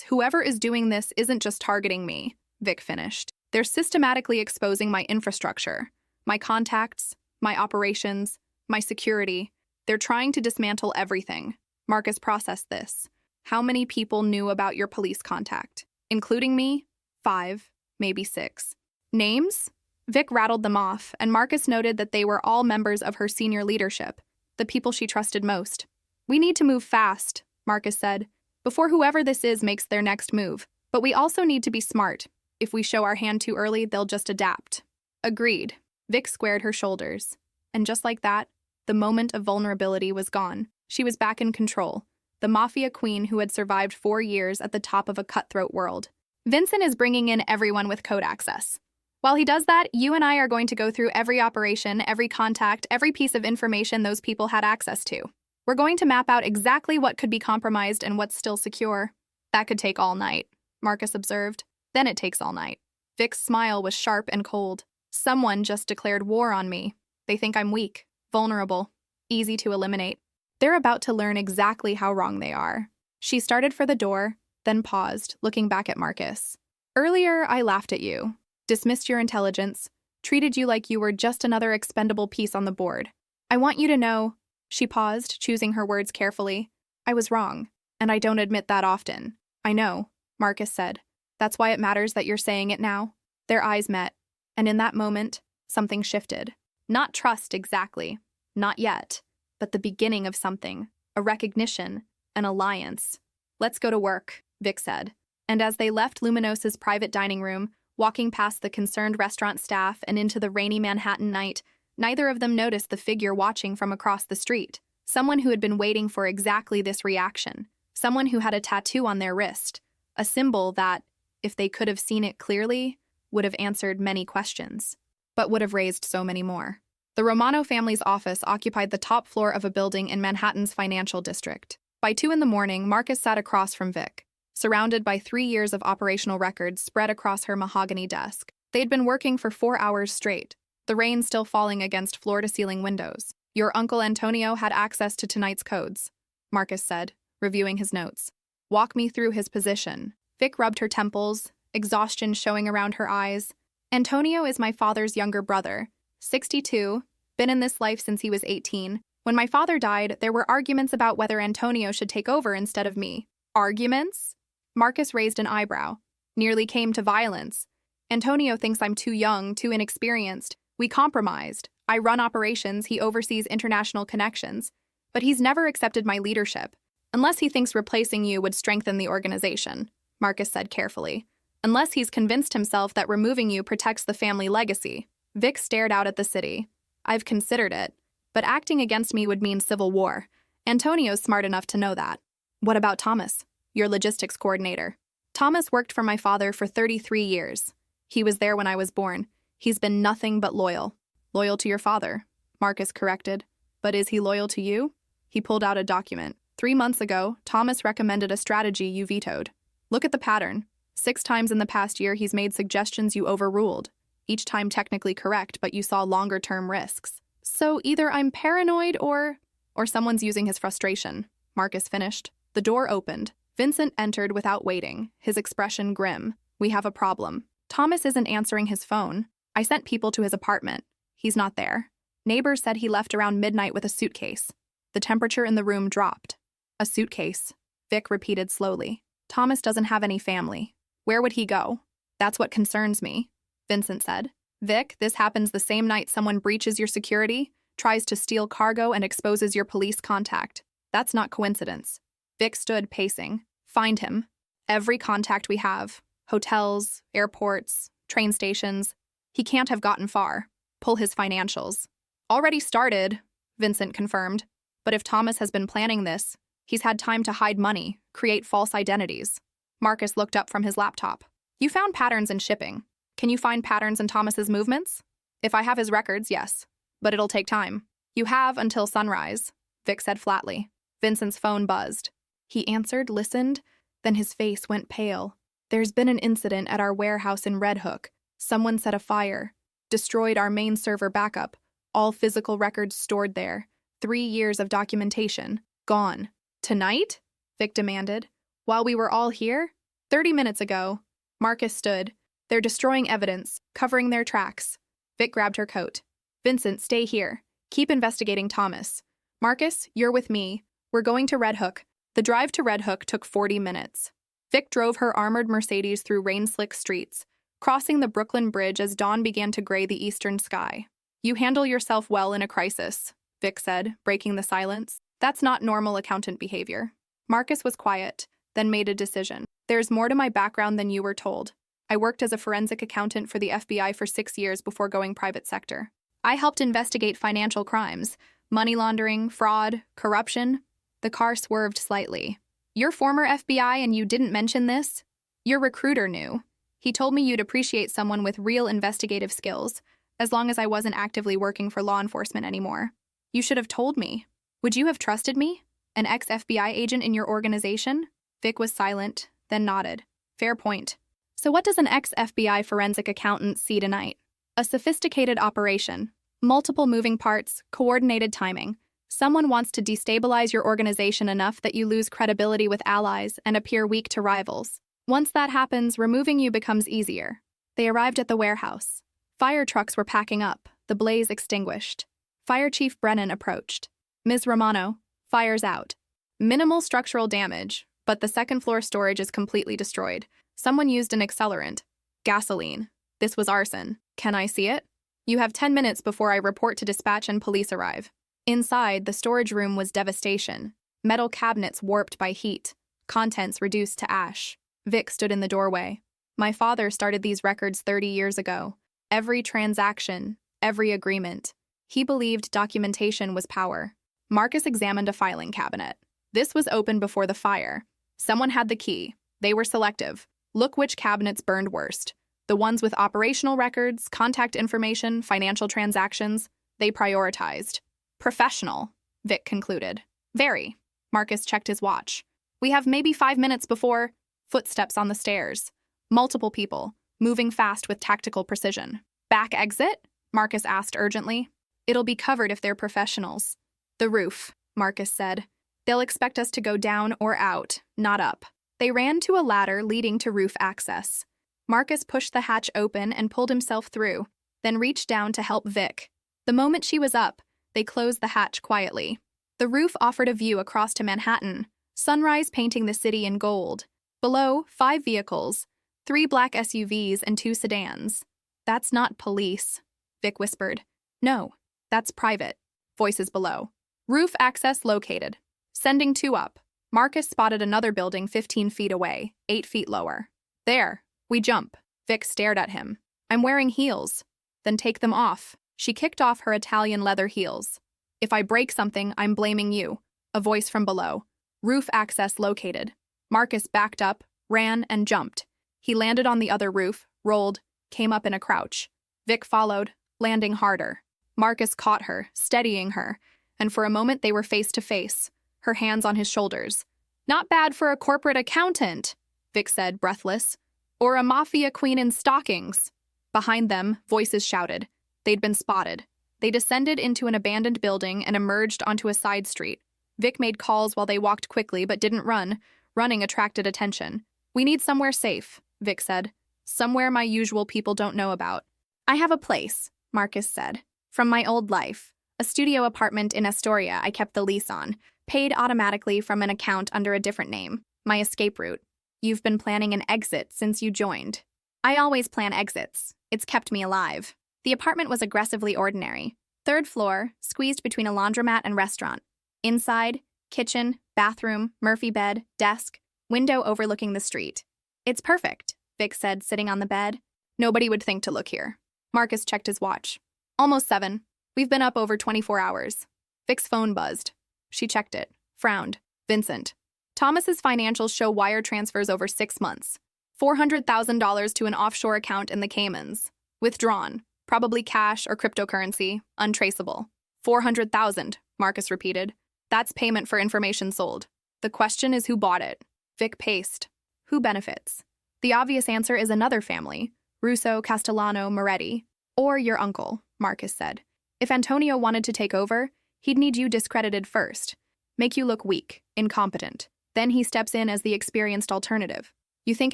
whoever is doing this isn't just targeting me, Vic finished. They're systematically exposing my infrastructure, my contacts, my operations, my security. They're trying to dismantle everything. Marcus processed this. How many people knew about your police contact? Including me? 5, maybe 6. Names? Vic rattled them off, and Marcus noted that they were all members of her senior leadership, the people she trusted most. We need to move fast, Marcus said, before whoever this is makes their next move. But we also need to be smart. If we show our hand too early, they'll just adapt. Agreed. Vic squared her shoulders. And just like that, the moment of vulnerability was gone. She was back in control. The Mafia Queen who had survived 4 years at the top of a cutthroat world. Vincent is bringing in everyone with code access. While he does that, you and I are going to go through every operation, every contact, every piece of information those people had access to. We're going to map out exactly what could be compromised and what's still secure. That could take all night, Marcus observed. Then it takes all night. Vic's smile was sharp and cold. Someone just declared war on me. They think I'm weak, vulnerable, easy to eliminate. They're about to learn exactly how wrong they are. She started for the door, then paused, looking back at Marcus. Earlier, I laughed at you, dismissed your intelligence, treated you like you were just another expendable piece on the board. I want you to know, she paused, choosing her words carefully. I was wrong, and I don't admit that often. I know, Marcus said. That's why it matters that you're saying it now. Their eyes met, and in that moment, something shifted. Not trust exactly, not yet, but the beginning of something, a recognition, an alliance. Let's go to work, Vic said. And as they left Luminosa's private dining room, walking past the concerned restaurant staff and into the rainy Manhattan night, neither of them noticed the figure watching from across the street. Someone who had been waiting for exactly this reaction. Someone who had a tattoo on their wrist. A symbol that, if they could have seen it clearly, would have answered many questions, but would have raised so many more. The Romano family's office occupied the top floor of a building in Manhattan's financial district. By 2 a.m, Marcus sat across from Vic, surrounded by 3 years of operational records spread across her mahogany desk. They'd been working for 4 hours straight, the rain still falling against floor-to-ceiling windows. Your Uncle Antonio had access to tonight's codes, Marcus said, reviewing his notes. Walk me through his position. Vic rubbed her temples, exhaustion showing around her eyes. Antonio is my father's younger brother, 62, been in this life since he was 18. When my father died, there were arguments about whether Antonio should take over instead of me. Arguments? Marcus raised an eyebrow. Nearly came to violence. Antonio thinks I'm too young, too inexperienced. We compromised. I run operations, he oversees international connections. But he's never accepted my leadership. Unless he thinks replacing you would strengthen the organization, Marcus said carefully. Unless he's convinced himself that removing you protects the family legacy. Vic stared out at the city. I've considered it. But acting against me would mean civil war. Antonio's smart enough to know that. What about Thomas, your logistics coordinator? Thomas worked for my father for 33 years. He was there when I was born. He's been nothing but loyal. Loyal to your father, Marcus corrected. But is he loyal to you? He pulled out a document. 3 months ago, Thomas recommended a strategy you vetoed. Look at the pattern. 6 times in the past year, he's made suggestions you overruled. Each time technically correct, but you saw longer-term risks. So either I'm paranoid or someone's using his frustration. Marcus finished. The door opened. Vincent entered without waiting, his expression grim. We have a problem. Thomas isn't answering his phone. I sent people to his apartment. He's not there. Neighbors said he left around midnight with a suitcase. The temperature in the room dropped. A suitcase, Vic repeated slowly. Thomas doesn't have any family. Where would he go? That's what concerns me, Vincent said. Vic, this happens the same night someone breaches your security, tries to steal cargo, and exposes your police contact. That's not coincidence. Vic stood pacing. Find him. Every contact we have. Hotels, airports, train stations. He can't have gotten far. Pull his financials. Already started, Vincent confirmed. But if Thomas has been planning this, he's had time to hide money, create false identities. Marcus looked up from his laptop. You found patterns in shipping. Can you find patterns in Thomas's movements? If I have his records, yes. But it'll take time. You have until sunrise, Vic said flatly. Vincent's phone buzzed. He answered, listened, then his face went pale. There's been an incident at our warehouse in Red Hook. Someone set a fire, destroyed our main server backup, all physical records stored there, 3 years of documentation, gone. Tonight? Vic demanded. While we were all here? 30 minutes ago. Marcus stood. They're destroying evidence, covering their tracks. Vic grabbed her coat. Vincent, stay here. Keep investigating Thomas. Marcus, you're with me. We're going to Red Hook. The drive to Red Hook took 40 minutes. Vic drove her armored Mercedes through rain-slick streets, crossing the Brooklyn Bridge as dawn began to gray the eastern sky. You handle yourself well in a crisis, Vic said, breaking the silence. That's not normal accountant behavior. Marcus was quiet, then made a decision. There's more to my background than you were told. I worked as a forensic accountant for the FBI for 6 years before going private sector. I helped investigate financial crimes, money laundering, fraud, corruption. The car swerved slightly. You're former FBI and you didn't mention this? Your recruiter knew. He told me you'd appreciate someone with real investigative skills, as long as I wasn't actively working for law enforcement anymore. You should have told me. Would you have trusted me? An ex-FBI agent in your organization? Vic was silent, then nodded. Fair point. So what does an ex-FBI forensic accountant see tonight? A sophisticated operation. Multiple moving parts, coordinated timing. Someone wants to destabilize your organization enough that you lose credibility with allies and appear weak to rivals. Once that happens, removing you becomes easier. They arrived at the warehouse. Fire trucks were packing up, the blaze extinguished. Fire Chief Brennan approached. Ms. Romano, fire's out. Minimal structural damage, but the second-floor storage is completely destroyed. Someone used an accelerant. Gasoline. This was arson. Can I see it? You have 10 minutes before I report to dispatch and police arrive. Inside, the storage room was devastation. Metal cabinets warped by heat. Contents reduced to ash. Vic stood in the doorway. My father started these records 30 years ago. Every transaction, every agreement. He believed documentation was power. Marcus examined a filing cabinet. This was open before the fire. Someone had the key. They were selective. Look which cabinets burned worst. The ones with operational records, contact information, financial transactions. They prioritized. Professional, Vic concluded. Very. Marcus checked his watch. We have maybe 5 minutes before... Footsteps on the stairs. Multiple people, moving fast with tactical precision. Back exit? Marcus asked urgently. It'll be covered if they're professionals. The roof, Marcus said. They'll expect us to go down or out, not up. They ran to a ladder leading to roof access. Marcus pushed the hatch open and pulled himself through, then reached down to help Vic. The moment she was up, they closed the hatch quietly. The roof offered a view across to Manhattan, sunrise painting the city in gold. Below, 5 vehicles, 3 black SUVs and 2 sedans. That's not police, Vic whispered. No, that's private. Voices below. Roof access located. Sending 2 up. Marcus spotted another building 15 feet away, 8 feet lower. There, we jump. Vic stared at him. I'm wearing heels. Then take them off. She kicked off her Italian leather heels. If I break something, I'm blaming you. A voice from below. Roof access located. Marcus backed up, ran, and jumped. He landed on the other roof, rolled, came up in a crouch. Vic followed, landing harder. Marcus caught her, steadying her, and for a moment they were face to face, her hands on his shoulders. Not bad for a corporate accountant, Vic said, breathless. Or a Mafia Queen in stockings. Behind them, voices shouted. They'd been spotted. They descended into an abandoned building and emerged onto a side street. Vic made calls while they walked quickly but didn't run. Running attracted attention. "We need somewhere safe," Vic said. "Somewhere my usual people don't know about." "I have a place," Marcus said. "From my old life. A studio apartment in Astoria I kept the lease on, paid automatically from an account under a different name. My escape route. You've been planning an exit since you joined." "I always plan exits. It's kept me alive." The apartment was aggressively ordinary. Third floor, squeezed between a laundromat and restaurant. Inside, kitchen, bathroom, Murphy bed, desk, window overlooking the street. "It's perfect," Vic said, sitting on the bed. "Nobody would think to look here." Marcus checked his watch. "Almost 7. We've been up over 24 hours. Vic's phone buzzed. She checked it, frowned. "Vincent. Thomas's financials show wire transfers over 6 months. $400,000 to an offshore account in the Caymans. Withdrawn. Probably cash or cryptocurrency. Untraceable." "400,000, Marcus repeated. "That's payment for information sold. The question is who bought it." Vic paced. "Who benefits?" "The obvious answer is another family. Russo, Castellano, Moretti. Or your uncle," Marcus said. "If Antonio wanted to take over, he'd need you discredited first. Make you look weak, incompetent. Then he steps in as the experienced alternative. You think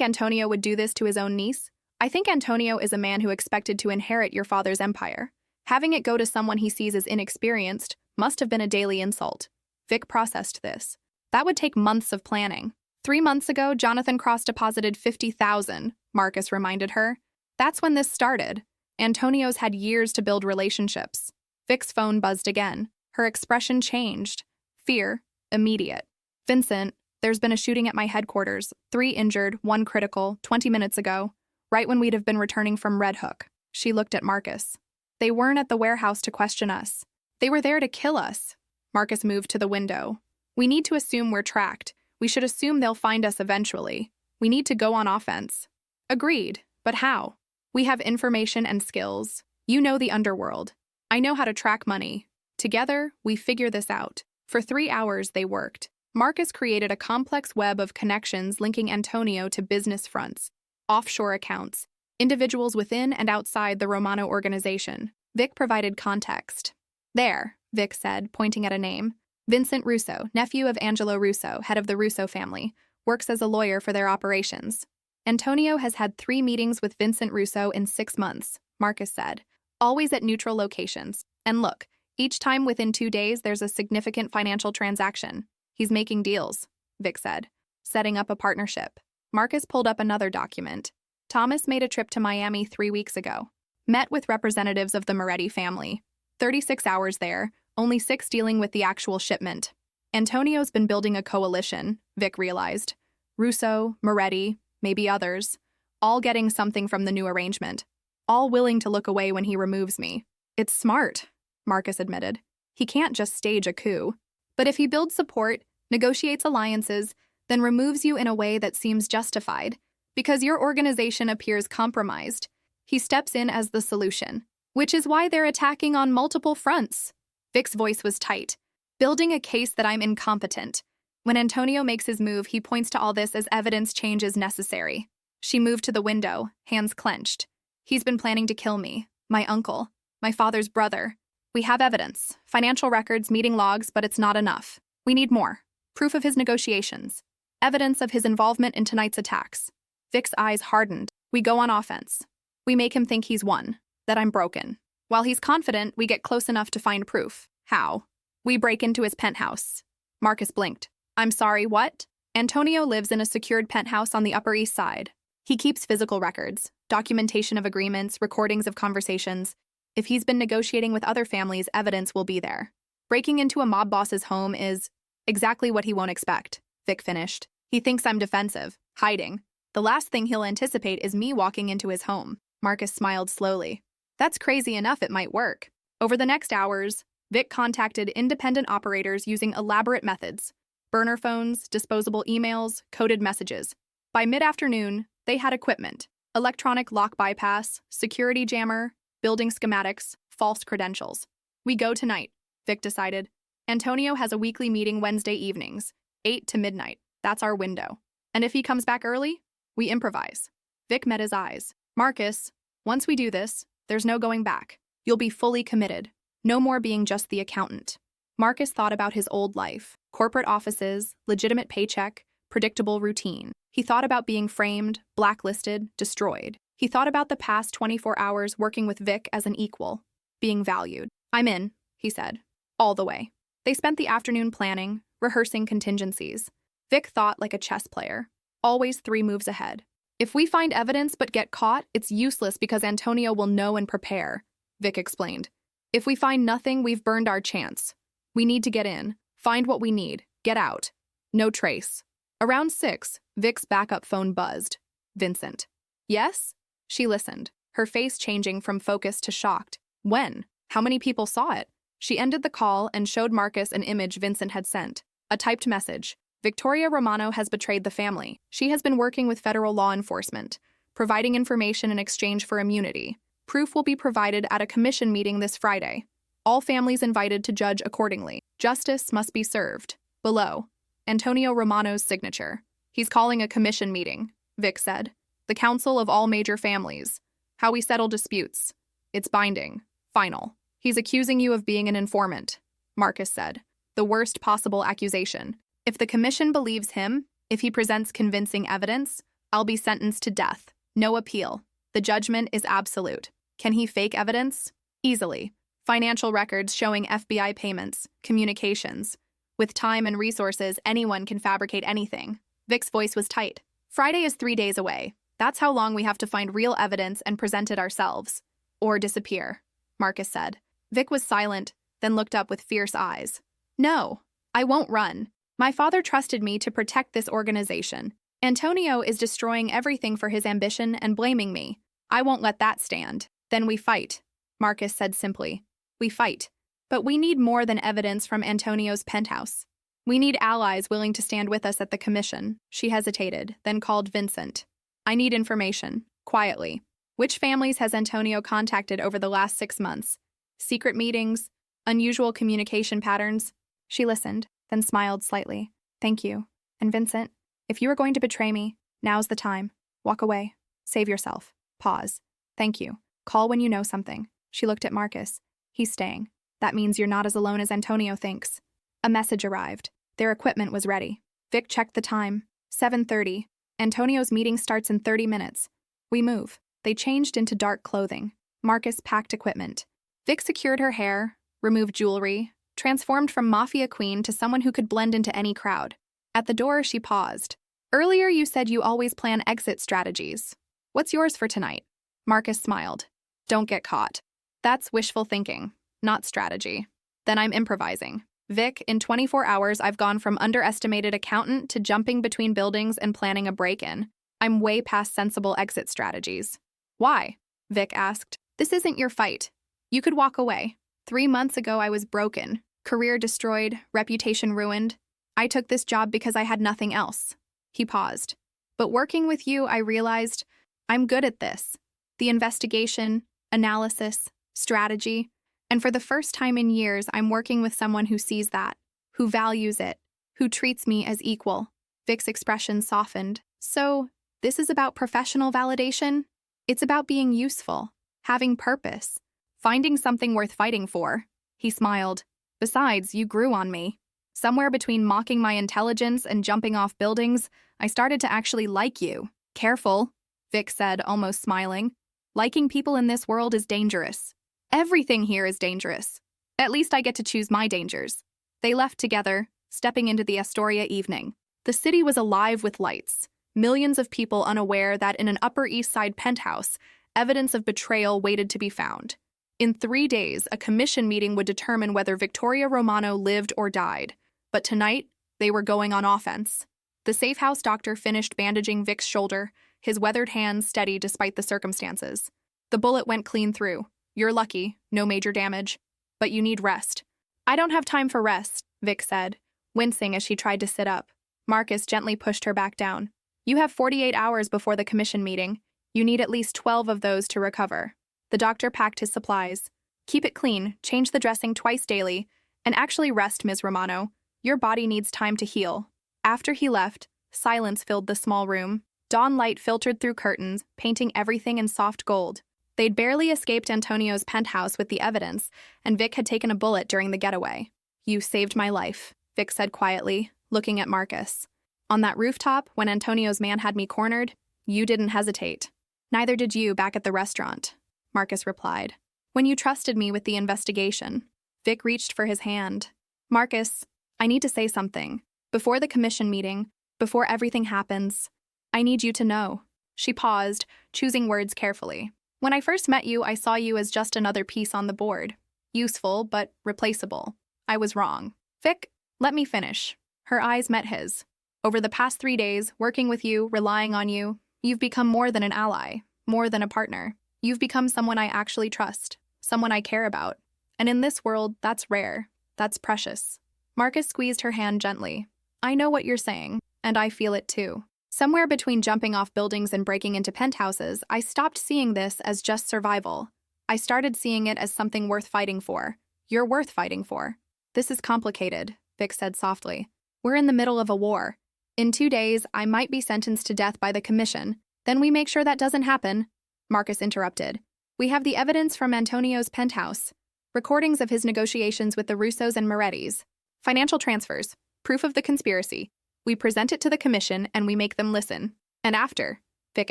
Antonio would do this to his own niece?" "I think Antonio is a man who expected to inherit your father's empire. Having it go to someone he sees as inexperienced must have been a daily insult." Vic processed this. "That would take months of planning. 3 months ago, Jonathan Cross deposited $50,000, Marcus reminded her. "That's when this started. Antonio's had years to build relationships." Vic's phone buzzed again. Her expression changed. Fear, immediate. "Vincent, there's been a shooting at my headquarters. 3 injured, 1 critical, 20 minutes ago. Right when we'd have been returning from Red Hook." She looked at Marcus. "They weren't at the warehouse to question us. They were there to kill us." Marcus moved to the window. "We need to assume we're tracked. We should assume they'll find us eventually. We need to go on offense." "Agreed, but how?" "We have information and skills. You know the underworld. I know how to track money. Together, we figure this out." For 3 hours they worked. Marcus created a complex web of connections linking Antonio to business fronts, offshore accounts, individuals within and outside the Romano organization. Vic provided context. "There," Vic said, pointing at a name. "Vincent Russo, nephew of Angelo Russo, head of the Russo family, works as a lawyer for their operations." "Antonio has had 3 meetings with Vincent Russo in 6 months, Marcus said. "Always at neutral locations. And look, each time within 2 days there's a significant financial transaction. He's making deals," Vic said. "Setting up a partnership." Marcus pulled up another document. "Thomas made a trip to Miami 3 weeks ago. Met with representatives of the Moretti family. 36 hours there, only 6 dealing with the actual shipment. Antonio's been building a coalition," Vic realized. "Russo, Moretti, maybe others. All getting something from the new arrangement. All willing to look away when he removes me. It's smart," Marcus admitted. "He can't just stage a coup. But if he builds support, negotiates alliances, then removes you in a way that seems justified, because your organization appears compromised, he steps in as the solution. Which is why they're attacking on multiple fronts." Vic's voice was tight. "Building a case that I'm incompetent. When Antonio makes his move, he points to all this as evidence change is necessary." She moved to the window, hands clenched. "He's been planning to kill me, my uncle, my father's brother. We have evidence, financial records, meeting logs, but it's not enough. We need more. Proof of his negotiations. Evidence of his involvement in tonight's attacks." Vic's eyes hardened. "We go on offense. We make him think he's won, that I'm broken. While he's confident, we get close enough to find proof. How? We break into his penthouse." Marcus blinked. "I'm sorry, what?" "Antonio lives in a secured penthouse on the Upper East Side. He keeps physical records, documentation of agreements, recordings of conversations. If he's been negotiating with other families, evidence will be there. Breaking into a mob boss's home is exactly what he won't expect," Vic finished. "He thinks I'm defensive, hiding. The last thing he'll anticipate is me walking into his home." Marcus smiled slowly. "That's crazy enough it might work." Over the next hours, Vic contacted independent operators using elaborate methods. Burner phones, disposable emails, coded messages. By mid-afternoon, they had equipment. Electronic lock bypass, security jammer, building schematics, false credentials. "We go tonight," Vic decided. "Antonio has a weekly meeting Wednesday evenings, 8 to midnight. That's our window. And if he comes back early, we improvise." Vic met his eyes. Marcus, once we do this, there's no going back. You'll be fully committed. No more being just the accountant. Marcus thought about his old life. Corporate offices, legitimate paycheck, predictable routine. He thought about being framed, blacklisted, destroyed. He thought about the past 24 hours working with Vic as an equal, being valued. I'm in, he said. All the way. They spent the afternoon planning, rehearsing contingencies. Vic thought like a chess player, always 3 moves ahead. If we find evidence but get caught, it's useless because Antonio will know and prepare, Vic explained. If we find nothing, we've burned our chance. We need to get in, find what we need, get out. No trace. Around 6, Vic's backup phone buzzed. Vincent. Yes? She listened, her face changing from focused to shocked. When? How many people saw it? She ended the call and showed Marcus an image Vincent had sent. A typed message. Victoria Romano has betrayed the family. She has been working with federal law enforcement, providing information in exchange for immunity. Proof will be provided at a commission meeting this Friday. All families invited to judge accordingly. Justice must be served. Below. Antonio Romano's signature. He's calling a commission meeting, Vic said. The council of all major families. How we settle disputes. It's binding. Final. He's accusing you of being an informant, Marcus said. The worst possible accusation. If the commission believes him, if he presents convincing evidence, I'll be sentenced to death. No appeal. The judgment is absolute. Can he fake evidence? Easily. Financial records showing FBI payments, communications. With time and resources, anyone can fabricate anything. Vic's voice was tight. Friday is 3 days away. That's how long we have to find real evidence and present it ourselves. Or disappear, Marcus said. Vic was silent, then looked up with fierce eyes. No, I won't run. My father trusted me to protect this organization. Antonio is destroying everything for his ambition and blaming me. I won't let that stand. Then we fight, Marcus said simply. We fight. But we need more than evidence from Antonio's penthouse. We need allies willing to stand with us at the commission. She hesitated, then called Vincent. I need information, quietly. Which families has Antonio contacted over the last 6 months? Secret meetings? Unusual communication patterns? She listened, then smiled slightly. Thank you. And Vincent, if you are going to betray me, now's the time. Walk away. Save yourself. Pause. Thank you. Call when you know something. She looked at Marcus. He's staying. That means you're not as alone as Antonio thinks. A message arrived. Their equipment was ready. Vic checked the time. 7:30. Antonio's meeting starts in 30 minutes. We move. They changed into dark clothing. Marcus packed equipment. Vic secured her hair, removed jewelry, transformed from Mafia Queen to someone who could blend into any crowd. At the door, she paused. Earlier you said you always plan exit strategies. What's yours for tonight? Marcus smiled. Don't get caught. That's wishful thinking, not strategy. Then I'm improvising. Vic, in 24 hours, I've gone from underestimated accountant to jumping between buildings and planning a break-in. I'm way past sensible exit strategies. Why? Vic asked. This isn't your fight. You could walk away. 3 months ago, I was broken. Career destroyed, reputation ruined. I took this job because I had nothing else. He paused. But working with you, I realized I'm good at this. The investigation, analysis, strategy. And for the first time in years, I'm working with someone who sees that, who values it, who treats me as equal. Vic's expression softened. So, this is about professional validation? It's about being useful, having purpose, finding something worth fighting for. He smiled. Besides, you grew on me. Somewhere between mocking my intelligence and jumping off buildings, I started to actually like you. Careful, Vic said, almost smiling. Liking people in this world is dangerous. Everything here is dangerous. At least I get to choose my dangers. They left together, stepping into the Astoria evening. The city was alive with lights. Millions of people unaware that in an Upper East Side penthouse, evidence of betrayal waited to be found. In 3 days, a commission meeting would determine whether Victoria Romano lived or died. But tonight, they were going on offense. The safe house doctor finished bandaging Vic's shoulder, his weathered hands steady despite the circumstances. The bullet went clean through. You're lucky, no major damage. But you need rest. I don't have time for rest, Vic said, wincing as she tried to sit up. Marcus gently pushed her back down. You have 48 hours before the commission meeting. You need at least 12 of those to recover. The doctor packed his supplies. Keep it clean, change the dressing twice daily, and actually rest, Ms. Romano. Your body needs time to heal. After he left, silence filled the small room. Dawn light filtered through curtains, painting everything in soft gold. They'd barely escaped Antonio's penthouse with the evidence, and Vic had taken a bullet during the getaway. "You saved my life," Vic said quietly, looking at Marcus. "On that rooftop, when Antonio's man had me cornered, you didn't hesitate. Neither did you back at the restaurant," Marcus replied. "When you trusted me with the investigation." Vic reached for his hand. "Marcus, I need to say something. Before the commission meeting, before everything happens, I need you to know." She paused, choosing words carefully. "When I first met you, I saw you as just another piece on the board. Useful, but replaceable. I was wrong." "Vic, let me finish." Her eyes met his. "Over the past 3 days, working with you, relying on you, you've become more than an ally, more than a partner. You've become someone I actually trust, someone I care about. And in this world, that's rare. That's precious." Marcus squeezed her hand gently. "I know what you're saying, and I feel it too. Somewhere between jumping off buildings and breaking into penthouses, I stopped seeing this as just survival. I started seeing it as something worth fighting for. You're worth fighting for." "This is complicated," Vic said softly. "We're in the middle of a war. In 2 days, I might be sentenced to death by the commission. Then we make sure that doesn't happen." Marcus interrupted. "We have the evidence from Antonio's penthouse. Recordings of his negotiations with the Russos and Morettis. Financial transfers. Proof of the conspiracy. We present it to the commission and we make them listen." "And after?" Vic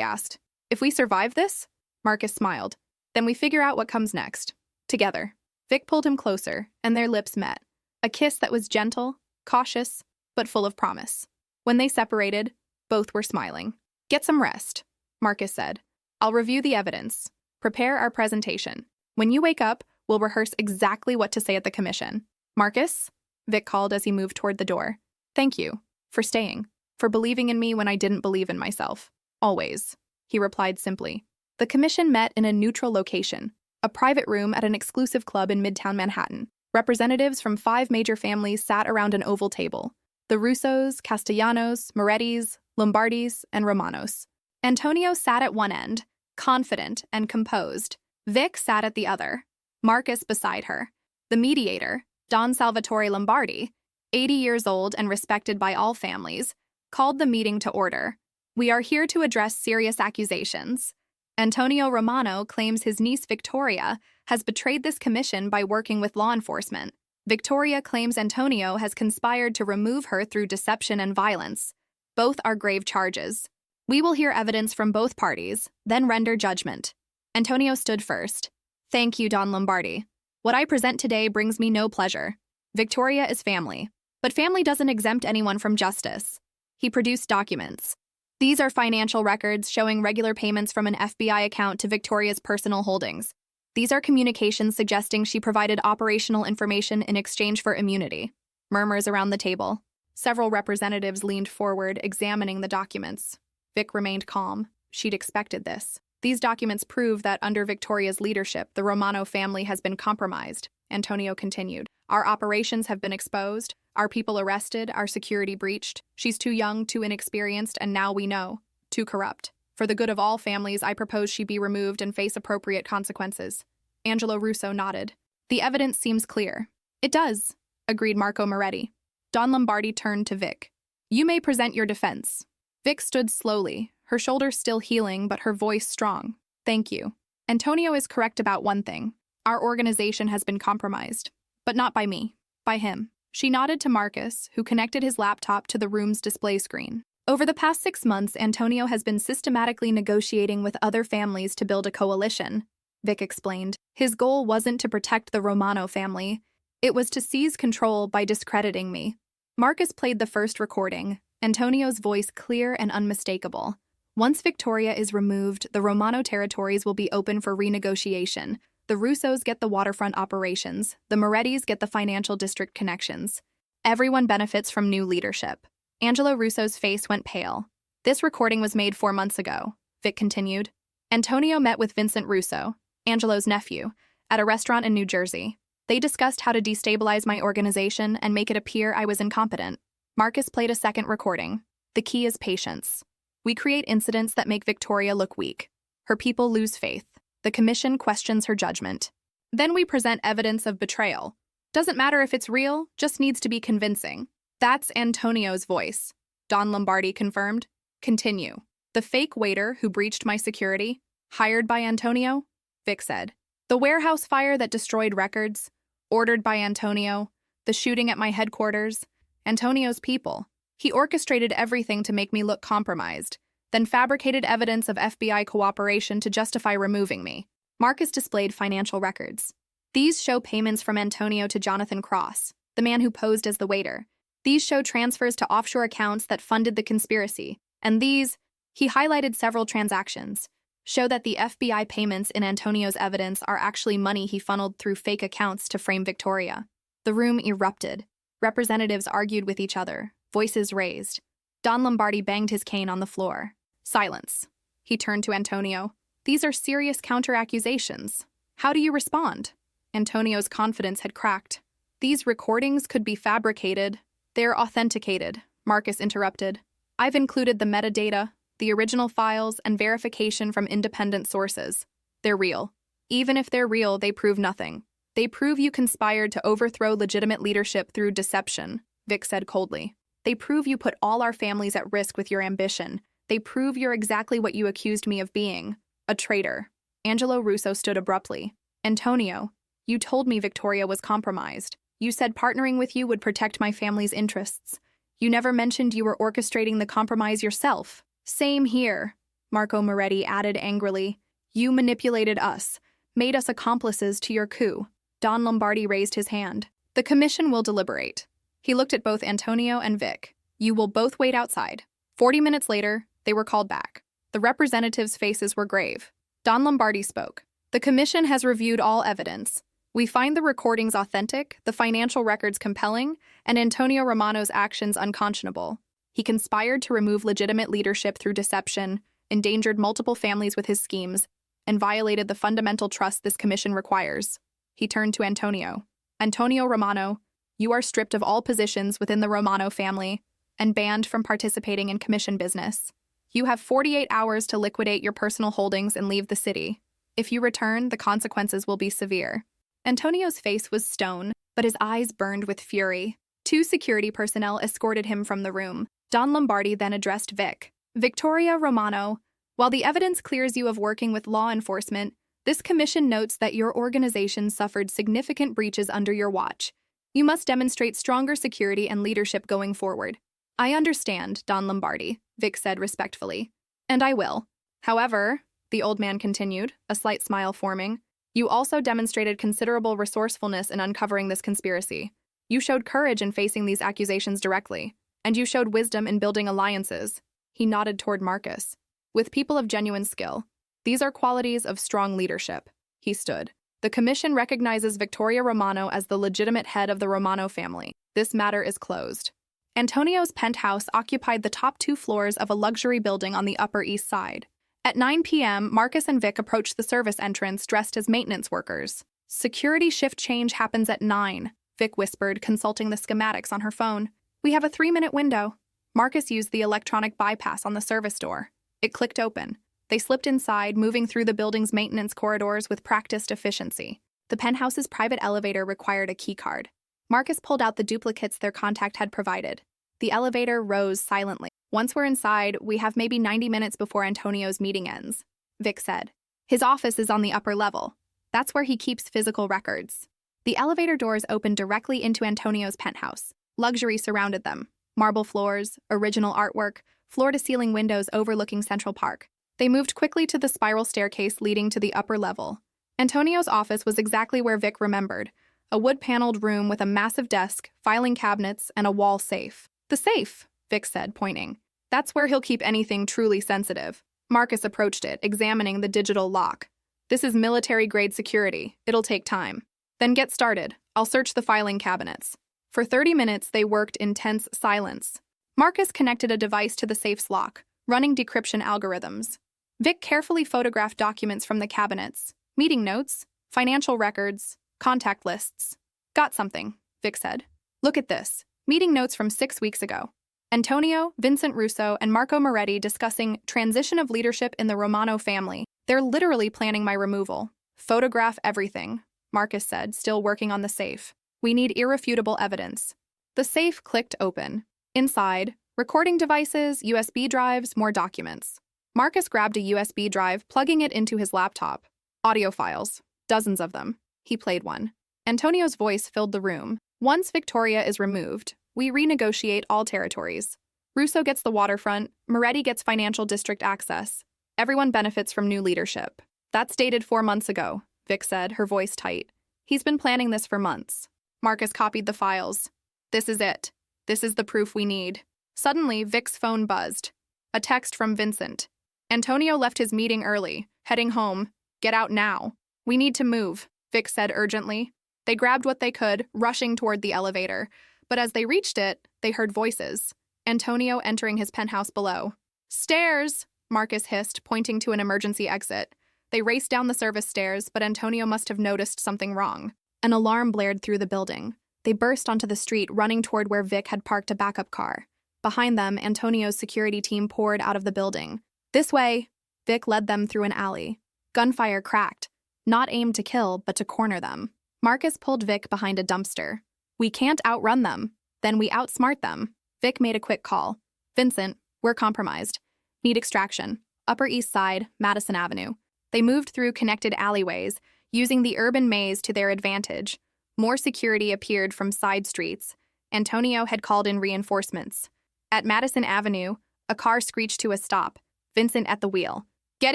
asked. "If we survive this?" Marcus smiled. "Then we figure out what comes next. Together." Vic pulled him closer, and their lips met. A kiss that was gentle, cautious, but full of promise. When they separated, both were smiling. "Get some rest," Marcus said. "I'll review the evidence. Prepare our presentation. When you wake up, we'll rehearse exactly what to say at the commission." "Marcus?" Vic called as he moved toward the door. "Thank you. For staying. For believing in me when I didn't believe in myself. Always," he replied simply. The commission met in a neutral location, a private room at an exclusive club in Midtown Manhattan. Representatives from 5 major families sat around an oval table. The Russos, Castellanos, Morettis, Lombardis, and Romanos. Antonio sat at one end, confident and composed. Vic sat at the other, Marcus beside her. The mediator, Don Salvatore Lombardi, 80 years old and respected by all families, called the meeting to order. "We are here to address serious accusations. Antonio Romano claims his niece Victoria has betrayed this commission by working with law enforcement. Victoria claims Antonio has conspired to remove her through deception and violence. Both are grave charges. We will hear evidence from both parties, then render judgment." Antonio stood first. "Thank you, Don Lombardi. What I present today brings me no pleasure. Victoria is family. But family doesn't exempt anyone from justice." He produced documents. "These are financial records showing regular payments from an FBI account to Victoria's personal holdings. These are communications suggesting she provided operational information in exchange for immunity." Murmurs around the table. Several representatives leaned forward, examining the documents. Vic remained calm. She'd expected this. "These documents prove that under Victoria's leadership, the Romano family has been compromised," Antonio continued. "Our operations have been exposed, our people arrested, our security breached. She's too young, too inexperienced, and now we know, too corrupt. For the good of all families, I propose she be removed and face appropriate consequences." Angelo Russo nodded. "The evidence seems clear." "It does," agreed Marco Moretti. Don Lombardi turned to Vic. "You may present your defense." Vic stood slowly, her shoulders still healing but her voice strong. "Thank you. Antonio is correct about one thing. Our organization has been compromised. But not by me. By him." She nodded to Marcus, who connected his laptop to the room's display screen. "Over the past 6 months, Antonio has been systematically negotiating with other families to build a coalition," Vic explained. "His goal wasn't to protect the Romano family. It was to seize control by discrediting me." Marcus played the first recording, Antonio's voice clear and unmistakable. "Once Victoria is removed, the Romano territories will be open for renegotiation. The Russos get the waterfront operations, the Morettis get the financial district connections. Everyone benefits from new leadership." Angelo Russo's face went pale. "This recording was made 4 months ago," Vic continued. "Antonio met with Vincent Russo, Angelo's nephew, at a restaurant in New Jersey. They discussed how to destabilize my organization and make it appear I was incompetent." Marcus played a second recording. "The key is patience. We create incidents that make Victoria look weak. Her people lose faith. The commission questions her judgment. Then we present evidence of betrayal. Doesn't matter if it's real, just needs to be convincing." "That's Antonio's voice," Don Lombardi confirmed. "Continue." The fake waiter who breached my security, hired by Antonio? Vic said. The warehouse fire that destroyed records, ordered by Antonio. The shooting at my headquarters, Antonio's people. He orchestrated everything to make me look compromised, then fabricated evidence of FBI cooperation to justify removing me. Marcus displayed financial records. These show payments from Antonio to Jonathan Cross, the man who posed as the waiter. These show transfers to offshore accounts that funded the conspiracy. And these, he highlighted several transactions, show that the FBI payments in Antonio's evidence are actually money he funneled through fake accounts to frame Victoria. The room erupted. Representatives argued with each other, voices raised. Don Lombardi banged his cane on the floor. Silence. He turned to Antonio. These are serious counter-accusations. How do you respond? Antonio's confidence had cracked. These recordings could be fabricated. They're authenticated, Marcus interrupted. I've included the metadata, the original files, and verification from independent sources. They're real. Even if they're real, they prove nothing. They prove you conspired to overthrow legitimate leadership through deception, Vic said coldly. They prove you put all our families at risk with your ambition. They prove you're exactly what you accused me of being, a traitor. Angelo Russo stood abruptly. Antonio, you told me Victoria was compromised. You said partnering with you would protect my family's interests. You never mentioned you were orchestrating the compromise yourself. Same here, Marco Moretti added angrily. You manipulated us, made us accomplices to your coup. Don Lombardi raised his hand. The commission will deliberate. He looked at both Antonio and Vic. You will both wait outside. 40 minutes later, they were called back. The representatives' faces were grave. Don Lombardi spoke. The commission has reviewed all evidence. We find the recordings authentic, the financial records compelling, and Antonio Romano's actions unconscionable. He conspired to remove legitimate leadership through deception, endangered multiple families with his schemes, and violated the fundamental trust this commission requires. He turned to Antonio. Antonio Romano, you are stripped of all positions within the Romano family and banned from participating in commission business. You have 48 hours to liquidate your personal holdings and leave the city. If you return, the consequences will be severe. Antonio's face was stone, but his eyes burned with fury. 2 security personnel escorted him from the room. Don Lombardi then addressed Vic. Victoria Romano, while the evidence clears you of working with law enforcement, this commission notes that your organization suffered significant breaches under your watch. You must demonstrate stronger security and leadership going forward. I understand, Don Lombardi, Vic said respectfully. And I will. However, the old man continued, a slight smile forming, you also demonstrated considerable resourcefulness in uncovering this conspiracy. You showed courage in facing these accusations directly, and you showed wisdom in building alliances. He nodded toward Marcus. With people of genuine skill. These are qualities of strong leadership. He stood. The commission recognizes Victoria Romano as the legitimate head of the Romano family. This matter is closed. Antonio's penthouse occupied the top 2 floors of a luxury building on the Upper East Side. At 9 p.m., Marcus and Vic approached the service entrance dressed as maintenance workers. Security shift change happens at 9, Vic whispered, consulting the schematics on her phone. We have a 3-minute window. Marcus used the electronic bypass on the service door. It clicked open. They slipped inside, moving through the building's maintenance corridors with practiced efficiency. The penthouse's private elevator required a keycard. Marcus pulled out the duplicates their contact had provided. The elevator rose silently. Once we're inside, we have maybe 90 minutes before Antonio's meeting ends, Vic said. His office is on the upper level. That's where he keeps physical records. The elevator doors opened directly into Antonio's penthouse. Luxury surrounded them. Marble floors, original artwork, floor-to-ceiling windows overlooking Central Park. They moved quickly to the spiral staircase leading to the upper level. Antonio's office was exactly where Vic remembered, a wood-paneled room with a massive desk, filing cabinets, and a wall safe. The safe, Vic said, pointing. That's where he'll keep anything truly sensitive. Marcus approached it, examining the digital lock. This is military-grade security. It'll take time. Then get started. I'll search the filing cabinets. For 30 minutes, they worked in tense silence. Marcus connected a device to the safe's lock, running decryption algorithms. Vic carefully photographed documents from the cabinets, meeting notes, financial records, contact lists. Got something, Vic said. Look at this. Meeting notes from 6 weeks ago. Antonio, Vincent Russo, and Marco Moretti discussing transition of leadership in the Romano family. They're literally planning my removal. Photograph everything, Marcus said, still working on the safe. We need irrefutable evidence. The safe clicked open. Inside, recording devices, USB drives, more documents. Marcus grabbed a USB drive, plugging it into his laptop. Audio files. Dozens of them. He played one. Antonio's voice filled the room. Once Victoria is removed, we renegotiate all territories. Russo gets the waterfront, Moretti gets financial district access. Everyone benefits from new leadership. That's dated 4 months ago, Vic said, her voice tight. He's been planning this for months. Marcus copied the files. This is it. This is the proof we need. Suddenly, Vic's phone buzzed. A text from Vincent. Antonio left his meeting early, heading home. Get out now. We need to move, Vic said urgently. They grabbed what they could, rushing toward the elevator. But as they reached it, they heard voices. Antonio entering his penthouse below. Stairs, Marcus hissed, pointing to an emergency exit. They raced down the service stairs, but Antonio must have noticed something wrong. An alarm blared through the building. They burst onto the street, running toward where Vic had parked a backup car. Behind them, Antonio's security team poured out of the building. This way, Vic led them through an alley. Gunfire cracked, not aimed to kill, but to corner them. Marcus pulled Vic behind a dumpster. We can't outrun them. Then we outsmart them. Vic made a quick call. Vincent, we're compromised. Need extraction. Upper East Side, Madison Avenue. They moved through connected alleyways, using the urban maze to their advantage. More security appeared from side streets. Antonio had called in reinforcements. At Madison Avenue, a car screeched to a stop. Vincent at the wheel. Get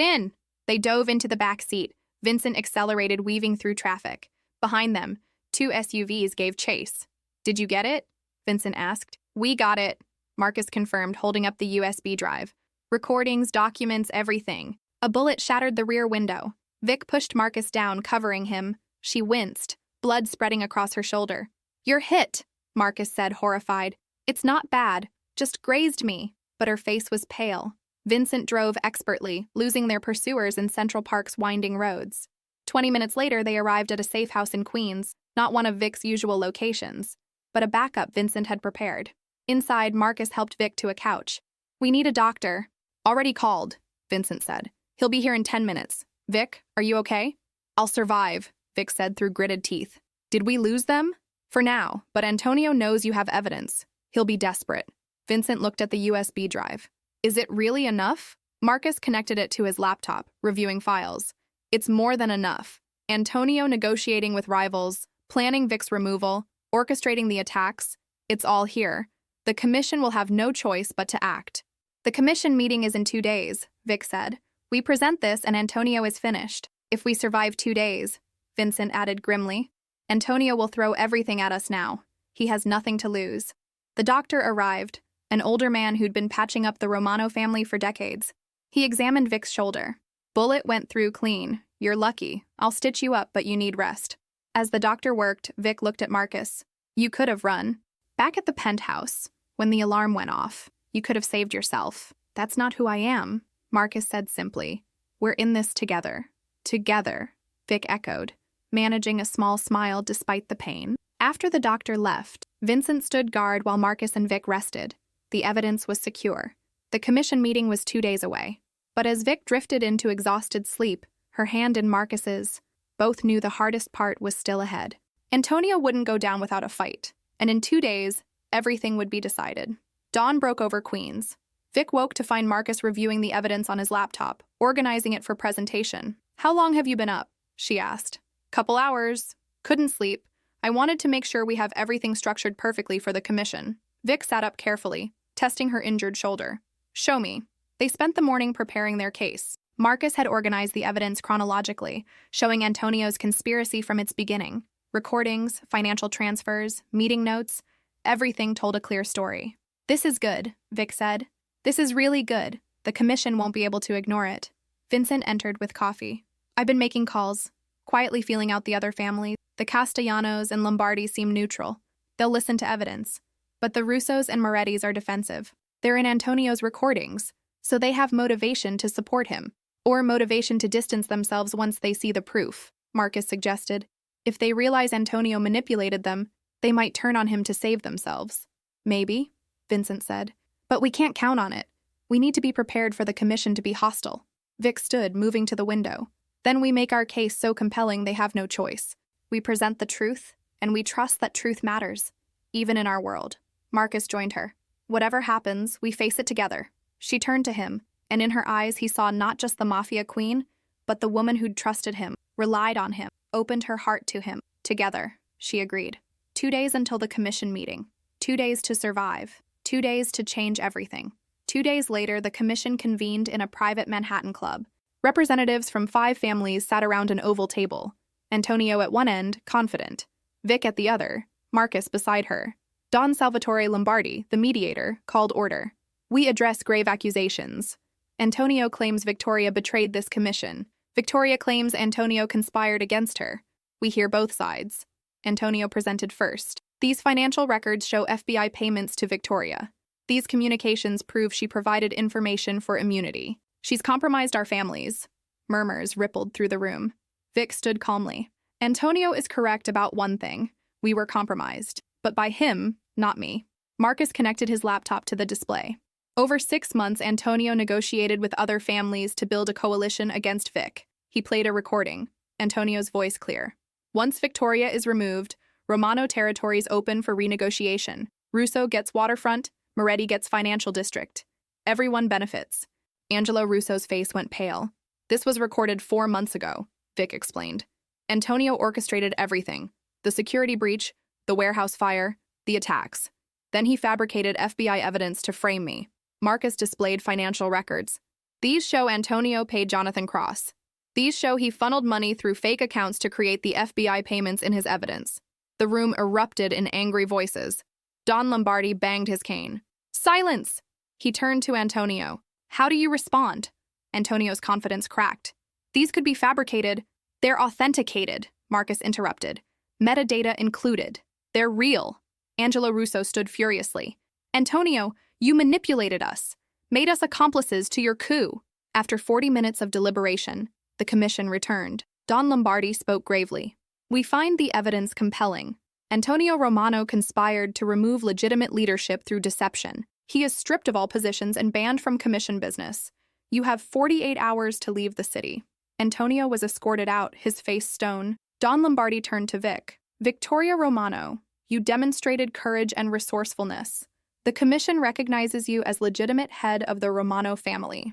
in! They dove into the back seat. Vincent accelerated, weaving through traffic. Behind them, 2 SUVs gave chase. Did you get it? Vincent asked. We got it, Marcus confirmed, holding up the USB drive. Recordings, documents, everything. A bullet shattered the rear window. Vic pushed Marcus down, covering him. She winced, blood spreading across her shoulder. You're hit, Marcus said, horrified. It's not bad, just grazed me. But her face was pale. Vincent drove expertly, losing their pursuers in Central Park's winding roads. 20 minutes later, they arrived at a safe house in Queens, not one of Vic's usual locations, but a backup Vincent had prepared. Inside, Marcus helped Vic to a couch. We need a doctor. Already called, Vincent said. He'll be here in 10 minutes. Vic, are you okay? I'll survive, Vic said through gritted teeth. Did we lose them? For now, but Antonio knows you have evidence. He'll be desperate. Vincent looked at the USB drive. Is it really enough? Marcus connected it to his laptop, reviewing files. It's more than enough. Antonio negotiating with rivals, planning Vic's removal, orchestrating the attacks. It's all here. The commission will have no choice but to act. The commission meeting is in 2 days, Vic said. We present this and Antonio is finished. If we survive 2 days, Vincent added grimly. Antonio will throw everything at us now. He has nothing to lose. The doctor arrived, an older man who'd been patching up the Romano family for decades. He examined Vic's shoulder. Bullet went through clean. You're lucky. I'll stitch you up, but you need rest. As the doctor worked, Vic looked at Marcus. You could have run. Back at the penthouse, when the alarm went off, you could have saved yourself. That's not who I am, Marcus said simply. We're in this together. Together, Vic echoed, managing a small smile despite the pain. After the doctor left, Vincent stood guard while Marcus and Vic rested. The evidence was secure. The commission meeting was 2 days away. But as Vic drifted into exhausted sleep, her hand in Marcus's, both knew the hardest part was still ahead. Antonio wouldn't go down without a fight, and in 2 days, everything would be decided. Dawn broke over Queens. Vic woke to find Marcus reviewing the evidence on his laptop, organizing it for presentation. How long have you been up? She asked. Couple hours. Couldn't sleep. I wanted to make sure we have everything structured perfectly for the commission. Vic sat up carefully, testing her injured shoulder. Show me. They spent the morning preparing their case. Marcus had organized the evidence chronologically, showing Antonio's conspiracy from its beginning. Recordings, financial transfers, meeting notes, everything told a clear story. This is good, Vic said. This is really good. The commission won't be able to ignore it. Vincent entered with coffee. I've been making calls, quietly feeling out the other families. The Castellanos and Lombardi seem neutral. They'll listen to evidence. But the Russos and Morettis are defensive. They're in Antonio's recordings, so they have motivation to support him. Or motivation to distance themselves once they see the proof, Marcus suggested. If they realize Antonio manipulated them, they might turn on him to save themselves. Maybe, Vincent said. But we can't count on it. We need to be prepared for the commission to be hostile. Vic stood, moving to the window. Then we make our case so compelling they have no choice. We present the truth, and we trust that truth matters, even in our world. Marcus joined her. Whatever happens, we face it together. She turned to him. And in her eyes, he saw not just the Mafia Queen, but the woman who'd trusted him, relied on him, opened her heart to him. Together, she agreed. 2 days until the commission meeting. 2 days to survive. 2 days to change everything. 2 days later, the commission convened in a private Manhattan club. Representatives from 5 families sat around an oval table. Antonio at one end, confident. Vic at the other, Marcus beside her. Don Salvatore Lombardi, the mediator, called order. We address grave accusations. Antonio claims Victoria betrayed this commission. Victoria claims Antonio conspired against her. We hear both sides. Antonio presented first. These financial records show FBI payments to Victoria. These communications prove she provided information for immunity. She's compromised our families. Murmurs rippled through the room. Vic stood calmly. Antonio is correct about one thing. We were compromised. But by him, not me. Marcus connected his laptop to the display. Over 6 months, Antonio negotiated with other families to build a coalition against Vic. He played a recording. Antonio's voice clear. Once Victoria is removed, Romano territories open for renegotiation. Russo gets waterfront, Moretti gets financial district. Everyone benefits. Angelo Russo's face went pale. This was recorded 4 months ago, Vic explained. Antonio orchestrated everything. The security breach, the warehouse fire, the attacks. Then he fabricated FBI evidence to frame me. Marcus displayed financial records. These show Antonio paid Jonathan Cross. These show he funneled money through fake accounts to create the FBI payments in his evidence. The room erupted in angry voices. Don Lombardi banged his cane. Silence! He turned to Antonio. How do you respond? Antonio's confidence cracked. These could be fabricated. They're authenticated, Marcus interrupted. Metadata included. They're real. Angelo Russo stood furiously. Antonio, you manipulated us, made us accomplices to your coup. After 40 minutes of deliberation, the commission returned. Don Lombardi spoke gravely. We find the evidence compelling. Antonio Romano conspired to remove legitimate leadership through deception. He is stripped of all positions and banned from commission business. You have 48 hours to leave the city. Antonio was escorted out, his face stone. Don Lombardi turned to Vic. Victoria Romano, you demonstrated courage and resourcefulness. The commission recognizes you as legitimate head of the Romano family.